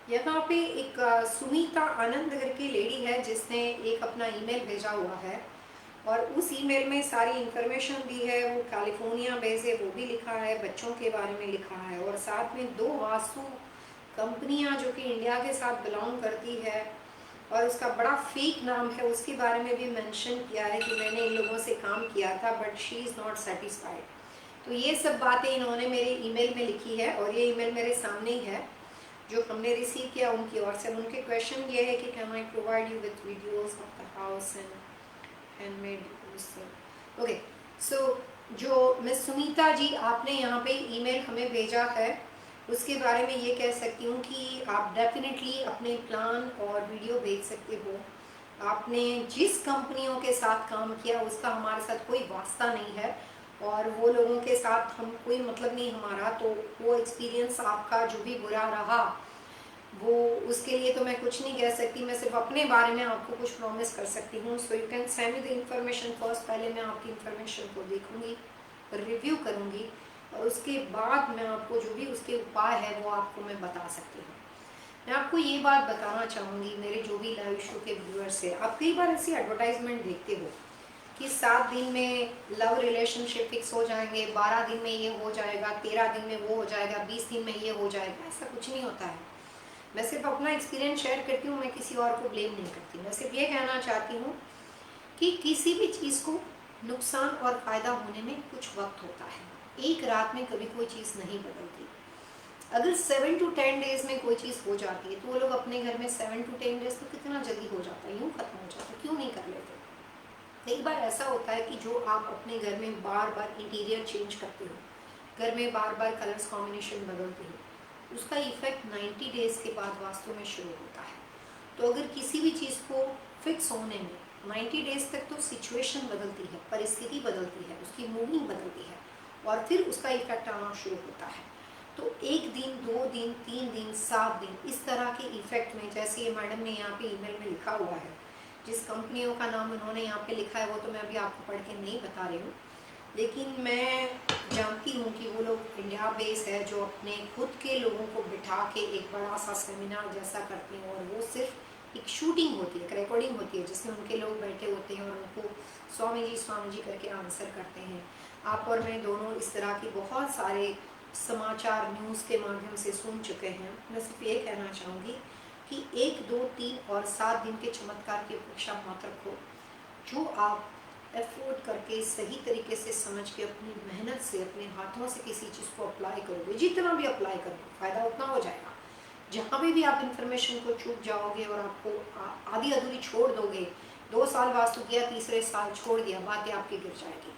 यहाँ पे एक सुनीता आनंद करके लेडी है जिसने एक अपना ईमेल भेजा हुआ है और उस ईमेल में सारी इंफॉर्मेशन दी है। वो कैलिफोर्निया बेस है, वो भी लिखा है, बच्चों के बारे में लिखा है और साथ में 2 वास्तु कंपनियां जो कि इंडिया के साथ बिलोंग करती है और उसका बड़ा फेक नाम है, उसके बारे में भी मेंशन किया है कि मैंने इन लोगों से काम किया था but she is not satisfied. तो ये सब बातें इन्होंने मेरे ईमेल में लिखी है और ये ईमेल मेरे सामने ही है जो हमने रिसीव किया उनकी ओर से। उनके क्वेश्चन ये है कि can I provide you with videos of the house and handmade. Okay, so जो मिस सुनीता जी आपने यहाँ पे ईमेल हमें भेजा है उसके बारे में ये कह सकती हूँ कि आप डेफिनेटली अपने प्लान और वीडियो भेज सकते हो। आपने जिस कंपनियों के साथ काम किया उसका हमारे साथ कोई वास्ता नहीं है और वो लोगों के साथ हम कोई मतलब नहीं हमारा, तो वो एक्सपीरियंस आपका जो भी बुरा रहा वो उसके लिए तो मैं कुछ नहीं कह सकती। मैं सिर्फ अपने बारे में आपको कुछ प्रॉमिस कर सकती हूँ। So you can send me the information first. पहले मैं आपकी इंफॉर्मेशन को देखूंगी, रिव्यू करूंगी और उसके बाद मैं आपको जो भी उसके उपाय है वो आपको मैं बता सकती हूँ। मैं आपको ये बात बताना चाहूँगी, मेरे जो भी लाइव शो के व्यूअर्स है, आप कई बार ऐसी एडवर्टाइजमेंट देखते हो कि 7 दिन में लव रिलेशनशिप फिक्स हो जाएंगे, 12 दिन में ये हो जाएगा, 13 दिन में वो हो जाएगा, 20 दिन में ये हो जाएगा। ऐसा कुछ नहीं होता है। मैं सिर्फ अपना एक्सपीरियंस शेयर करती हूँ, मैं किसी और को ब्लेम नहीं करती। मैं सिर्फ ये कहना चाहती हूँ कि किसी भी चीज़ को नुकसान और फ़ायदा होने में कुछ वक्त होता है। एक रात में कभी कोई चीज़ नहीं बदलती। अगर 7 to 10 डेज में कोई चीज़ हो जाती है तो वो लोग अपने घर में 7 to 10 डेज तो कितना जल्दी हो जाता है, यूँ खत्म हो जाता है, क्यों नहीं कर लेते। कई बार ऐसा होता है कि जो आप अपने घर में बार बार इंटीरियर चेंज करते हो, घर में बार बार कलर्स कॉम्बिनेशन बदलते हो, उसका इफेक्ट 90 डेज के बाद वास्तव में शुरू होता है। तो अगर किसी भी चीज़ को फिक्स होने में 90 डेज तक तो सिचुएशन बदलती है, परिस्थिति बदलती है, उसकी मूविंग बदलती है और फिर उसका इफेक्ट आना शुरू होता है। तो 1 दिन, 2 दिन, 3 दिन, 7 दिन, इस तरह के इफेक्ट में, जैसे ये मैडम ने यहाँ पे ईमेल में लिखा हुआ है, जिस कंपनियों का नाम उन्होंने यहाँ पे लिखा है वो तो मैं अभी आपको पढ़ के नहीं बता रही हूँ, लेकिन मैं जानती हूँ कि वो लोग इंडिया बेस है जो अपने खुद के लोगों को बिठा के एक बड़ा सा सेमिनार जैसा करते हैं और वो सिर्फ एक शूटिंग होती है, एक रिकॉर्डिंग होती है जिसमें उनके लोग बैठे होते हैं और उनको स्वामी जी करके आंसर करते हैं। आप और मैं दोनों इस तरह के बहुत सारे समाचार न्यूज़ के माध्यम से सुन चुके हैं। मैं सिर्फ ये कहना चाहूँगी कि 1, 2, 3 और 7 दिन के चमत्कार की अपेक्षा मत रखो। जो आप एफोर्ड करके सही तरीके से समझ के अपनी मेहनत से अपने हाथों से किसी चीज़ को अप्लाई करोगे, जितना भी अप्लाई करोगे फ़ायदा उतना हो जाएगा। जहाँ भी आप इन्फॉर्मेशन को चूक जाओगे और आपको आधी अधूरी छोड़ दोगे, 2 साल वास्तु किया, तीसरे साल छोड़ दिया, बातें आपकी गिर जाएगी।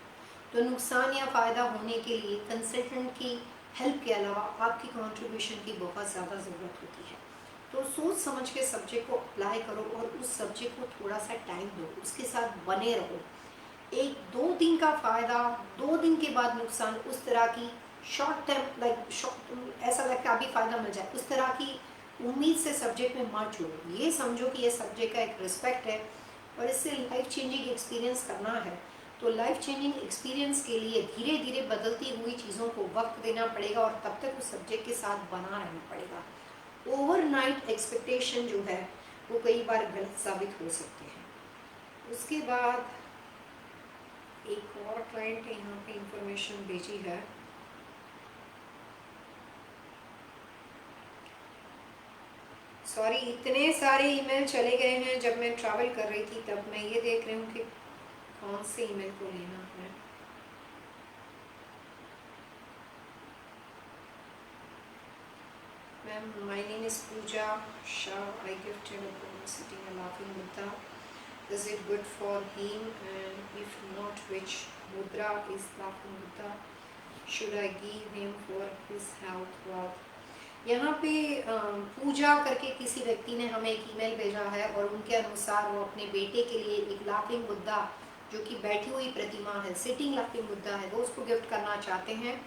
तो नुकसान या फ़ायदा होने के लिए कंसल्टेंट की हेल्प के अलावा आपकी कंट्रीब्यूशन की बहुत ज़्यादा ज़रूरत होती है। तो सोच समझ के सब्जेक्ट को अप्लाई करो और उस सब्जेक्ट को थोड़ा सा टाइम दो, उसके साथ बने रहो। 1-2 दिन का फ़ायदा, 2 दिन के बाद नुकसान, उस तरह की शॉर्ट टर्म ऐसा लगता है अभी फ़ायदा मिल जाए, उस तरह की उम्मीद से सब्जेक्ट में मत जुड़ो। ये समझो कि ये सब्जेक्ट का एक रिस्पेक्ट है और इससे लाइफ चेंजिंग एक्सपीरियंस करना है। तो लाइफ चेंजिंग एक्सपीरियंस के लिए धीरे धीरे बदलती हुई चीज़ों को वक्त देना पड़ेगा और तब तक उस सब्जेक्ट के साथ बना रहना पड़ेगा। ओवरनाइट एक्सपेक्टेशन जो है वो कई बार गलत साबित हो सकते हैं। उसके बाद एक और क्लाइंट ने यहाँ पे इंफॉर्मेशन भेजी है। सॉरी, इतने सारे ईमेल चले गए हैं, जब मैं ट्रैवल कर रही थी तब मैं ये देख रही हूँ कि कौन से ईमेल को लेना है। Ma'am, my name is Pooja Shah, I gifted a poem sitting a laughing Buddha. Is it good for him, and if not, which mudra is laughing Buddha? Should I give him for his health wealth? यहाँ पे पूजा करके किसी व्यक्ति ने हमें एक email भेजा है और उनके अनुसार वो अपने बेटे के लिए एक लाफिंग बुद्धा, जो कि बैठी हुई प्रतिमा है, सिटिंग लाफिंग बुद्धा है, वो उसको गिफ्ट करना चाहते हैं।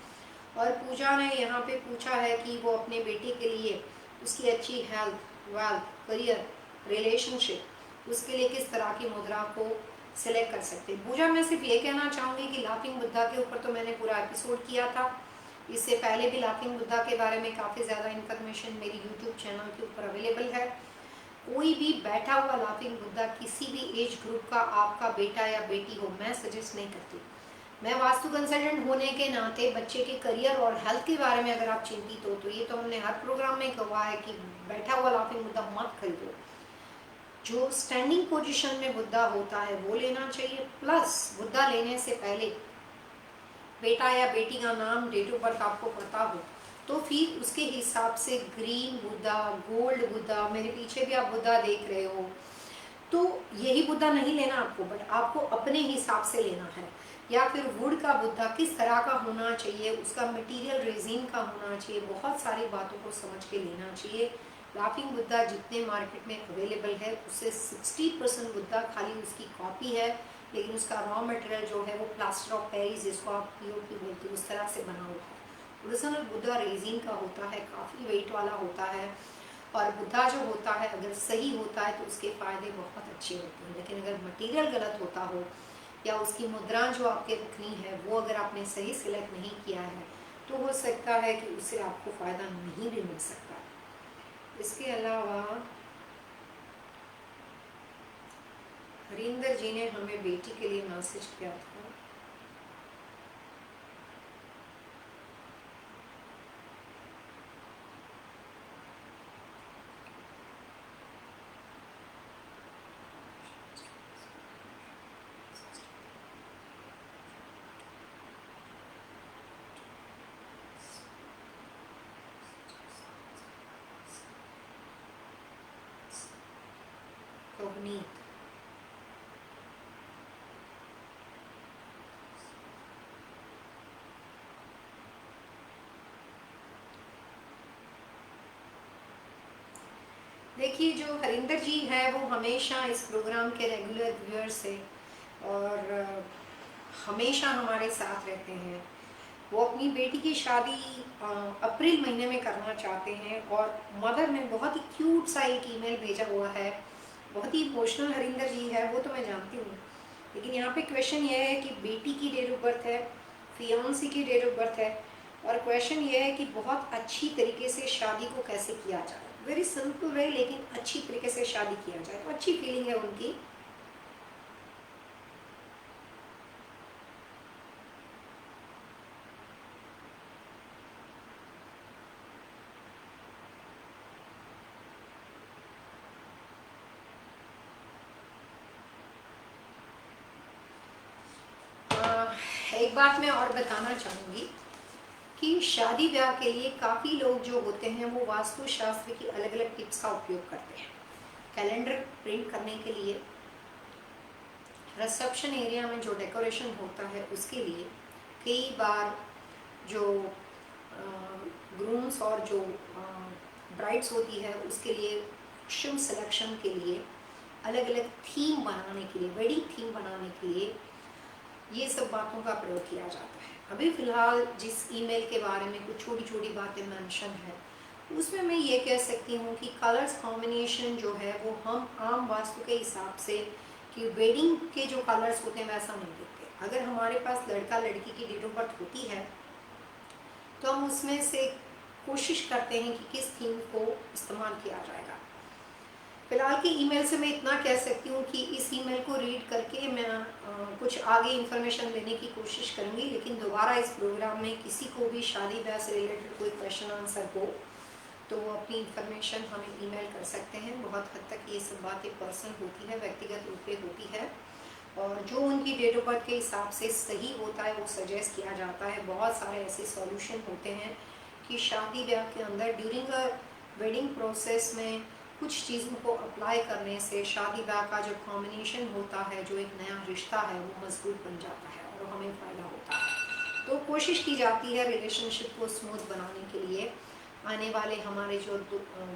और पूजा ने यहाँ पे पूछा है कि वो अपने बेटे के लिए उसकी अच्छी हेल्थ, वेल्थ, करियर, रिलेशनशिप, उसके लिए किस तरह की मुद्रा को सिलेक्ट कर सकते हैं। पूजा, मैं सिर्फ ये कहना चाहूँगी कि लाफिंग बुद्धा के ऊपर तो मैंने पूरा एपिसोड किया था, इससे पहले भी लाफिंग बुद्धा के बारे में काफ़ी ज़्यादा इन्फॉर्मेशन मेरी यूट्यूब चैनल के ऊपर अवेलेबल है। कोई भी बैठा हुआ लाफिंग बुद्धा किसी भी एज ग्रुप का आपका बेटा या बेटी हो, मैं सजेस्ट नहीं करती। मैं वास्तु कंसल्टेंट होने के नाते बच्चे के करियर और हेल्थ के बारे में अगर आप चिंतित हो, तो ये तो हमने हर प्रोग्राम में कहा है कि बैठा हुआ लाफिंग बुद्धा मत खरीदो। जो स्टैंडिंग पोजीशन में बुद्धा होता है वो लेना चाहिए। प्लस बुद्धा लेने से पहले बेटा या बेटी का नाम, डेट ऑफ बर्थ आपको पता हो, तो फिर उसके हिसाब से ग्रीन बुद्धा, गोल्ड बुद्धा, मेरे पीछे भी आप बुद्धा देख रहे हो, तो यही बुद्धा नहीं लेना आपको, बट आपको अपने हिसाब से लेना है। या फिर वुड का बुद्धा किस तरह का होना चाहिए, उसका मटेरियल रेजिन का होना चाहिए, बहुत सारी बातों को समझ के लेना चाहिए। लाफिंग बुद्धा जितने मार्केट में अवेलेबल है उससे 60% बुद्धा खाली उसकी कॉपी है, लेकिन उसका रॉ मटेरियल जो है वो प्लास्टर ऑफ पेरिस, जिसको आप पीओपी बोलते हो, उस तरह से बना हुआ है। ओरिजिनल बुद्धा रेजिन का होता है, काफ़ी वेट वाला होता है, और बुद्धा जो होता है अगर सही होता है तो उसके फ़ायदे बहुत अच्छे होते हैं। लेकिन अगर मटेरियल गलत होता हो या उसकी मुद्रा जो आपके रखनी है वो अगर आपने सही सिलेक्ट नहीं किया है, तो हो सकता है कि उससे आपको फ़ायदा नहीं भी मिल सकता। इसके अलावा हरिंदर जी ने हमें बेटी के लिए मैसेज किया था। अवनीत, देखिए जो हरिंदर जी है वो हमेशा इस प्रोग्राम के रेगुलर व्यूअर्स है और हमेशा हमारे साथ रहते हैं। वो अपनी बेटी की शादी अप्रैल महीने में करना चाहते हैं, और मदर ने बहुत ही क्यूट सा एक ईमेल भेजा हुआ है। बहुत ही इमोशनल हरिंदर जी है वो तो मैं जानती हूँ, लेकिन यहाँ पे क्वेश्चन ये है कि बेटी की डेट ऑफ बर्थ है, फियांसी की डेट ऑफ बर्थ है, और क्वेश्चन ये है कि बहुत अच्छी तरीके से शादी को कैसे किया जाए। वेरी सिंपल वे, लेकिन अच्छी तरीके से शादी किया जाए तो अच्छी फीलिंग है उनकी। एक बात मैं और बताना चाहूँगी कि शादी ब्याह के लिए काफ़ी लोग जो होते हैं वो वास्तु शास्त्र की अलग अलग टिप्स का उपयोग करते हैं। कैलेंडर प्रिंट करने के लिए, रिसेप्शन एरिया में जो डेकोरेशन होता है उसके लिए, कई बार जो ग्रूम्स और जो ब्राइड्स होती है उसके लिए, कॉस्ट्यूम सिलेक्शन के लिए, अलग अलग थीम बनाने के लिए, वेडिंग थीम बनाने के लिए ये सब बातों का प्रयोग किया जाता है। अभी फ़िलहाल जिस ईमेल के बारे में कुछ छोटी छोटी बातें मेंशन है, उसमें मैं ये कह सकती हूँ कि कलर्स कॉम्बिनेशन जो है वो हम आम वास्तु के हिसाब से कि वेडिंग के जो कलर्स होते हैं वैसा नहीं देखते। अगर हमारे पास लड़का लड़की की डेट ऑफ बर्थ होती है तो हम उसमें से कोशिश करते हैं कि किस थीम को इस्तेमाल किया जाएगा। फिलहाल की ईमेल से मैं इतना कह सकती हूँ कि इस ईमेल को रीड करके मैं कुछ आगे इन्फॉर्मेशन देने की कोशिश करूँगी, लेकिन दोबारा इस प्रोग्राम में किसी को भी शादी ब्याह से रिलेटेड कोई क्वेश्चन आंसर हो तो वो अपनी इन्फॉर्मेशन हमें ईमेल कर सकते हैं। बहुत हद तक ये सब बातें पर्सनल होती है, व्यक्तिगत रूप से होती है, और जो उनकी डेट ऑफ बर्थ के हिसाब से सही होता है वो सजेस्ट किया जाता है। बहुत सारे ऐसे सॉल्यूशन होते हैं कि शादी ब्याह के अंदर ड्यूरिंग अ वेडिंग प्रोसेस में कुछ चीज़ों को अप्लाई करने से शादी ब्याह का जो कॉम्बिनेशन होता है, जो एक नया रिश्ता है, वो मजबूत बन जाता है और हमें फ़ायदा होता है। तो कोशिश की जाती है रिलेशनशिप को स्मूथ बनाने के लिए। आने वाले हमारे जो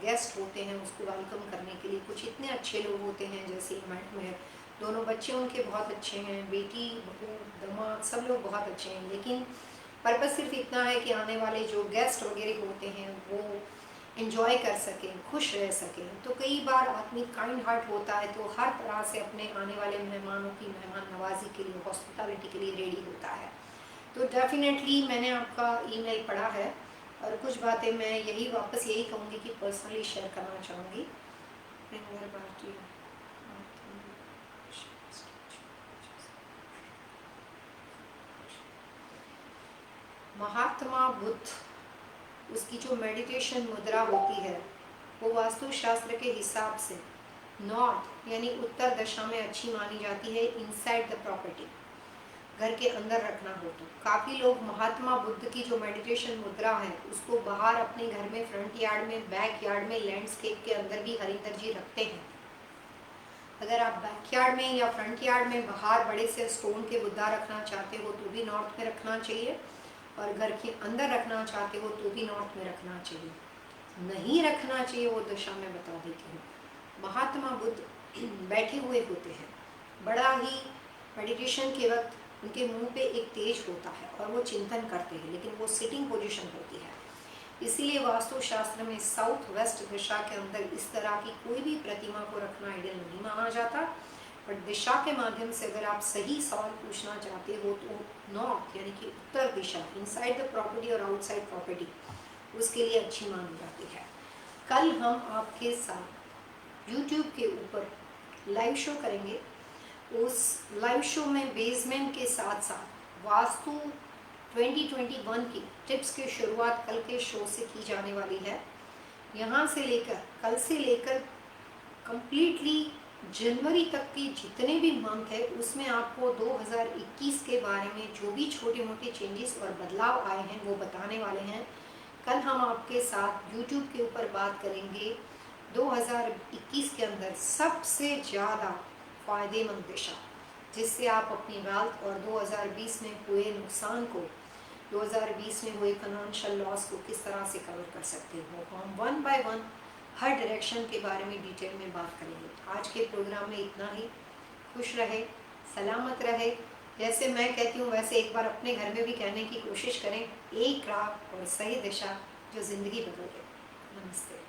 गेस्ट होते हैं उसको वेलकम करने के लिए कुछ इतने अच्छे लोग होते हैं, जैसे इवेंट में दोनों बच्चे उनके बहुत अच्छे हैं, बेटी बहू दामाद सब लोग बहुत अच्छे हैं, लेकिन पर्पस सिर्फ इतना है कि आने वाले जो गेस्ट वगैरह होते हैं वो एंजॉय कर सकें, खुश रह सकें। तो कई बार आदमी काइंड हार्ट होता है तो हर तरह से अपने आने वाले मेहमानों की मेहमान नवाजी के लिए, हॉस्पिटैलिटी के लिए रेडी होता है। तो डेफिनेटली मैंने आपका ईमेल पढ़ा है और कुछ बातें मैं वापस यही कहूँगी कि पर्सनली शेयर करना चाहूँगी। महात्मा बुद्ध, उसकी जो मेडिटेशन मुद्रा होती है वो वास्तुशास्त्र के हिसाब से नॉर्थ यानी उत्तर दिशा में अच्छी मानी जाती है इनसाइड द प्रॉपर्टी, घर के अंदर रखना हो तो। काफ़ी लोग महात्मा बुद्ध की जो मेडिटेशन मुद्रा है उसको बाहर अपने घर में फ्रंट यार्ड में, बैक यार्ड में, लैंडस्केप के अंदर भी हरिंदर जी रखते हैं। अगर आप बैक यार्ड में या फ्रंट यार्ड में बाहर बड़े से स्टोन के बुद्धा रखना चाहते हो तो भी नॉर्थ में रखना चाहिए, और घर के अंदर रखना चाहते हो तो भी नॉर्थ में रखना चाहिए। नहीं रखना चाहिए वो दिशा में बता देती हूँ। महात्मा बुद्ध बैठे हुए होते हैं, बड़ा ही मेडिटेशन के वक्त उनके मुंह पे एक तेज होता है और वो चिंतन करते हैं, लेकिन वो सिटिंग पोजीशन होती है। इसीलिए वास्तुशास्त्र में साउथ वेस्ट दिशा के अंदर इस तरह की कोई भी प्रतिमा को रखना आइडियल नहीं माना जाता। बट दिशा के माध्यम से अगर आप सही सवाल पूछना चाहते हो तो नॉर्थ यानी कि उत्तर दिशा, इनसाइड द प्रॉपर्टी और आउटसाइड प्रॉपर्टी, उसके लिए अच्छी मानी जाती है। कल हम आपके साथ YouTube के ऊपर लाइव शो करेंगे। उस लाइव शो में बेसमेंट के साथ साथ वास्तु 2021 की टिप्स की शुरुआत कल के शो से की जाने वाली है। यहाँ से लेकर कल से लेकर कंप्लीटली जनवरी तक की जितने भी मंथ है उसमें आपको 2021 के बारे में जो भी छोटे मोटे चेंजेस और बदलाव आए हैं वो बताने वाले हैं। कल हम आपके साथ YouTube के ऊपर बात करेंगे 2021 के अंदर सबसे ज़्यादा फ़ायदेमंद दिशा, जिससे आप अपनी वेल्थ और 2020 में हुए नुकसान को, 2020 में हुए फाइनेंशियल लॉस को किस तरह से कवर कर सकते हो। हम one by one her direction के बारे में डिटेल में बात करेंगे। आज के प्रोग्राम में इतना ही। खुश रहे, सलामत रहे। जैसे मैं कहती हूँ वैसे एक बार अपने घर में भी कहने की कोशिश करें, एक राह और सही दिशा जो ज़िंदगी बदल दे। नमस्ते।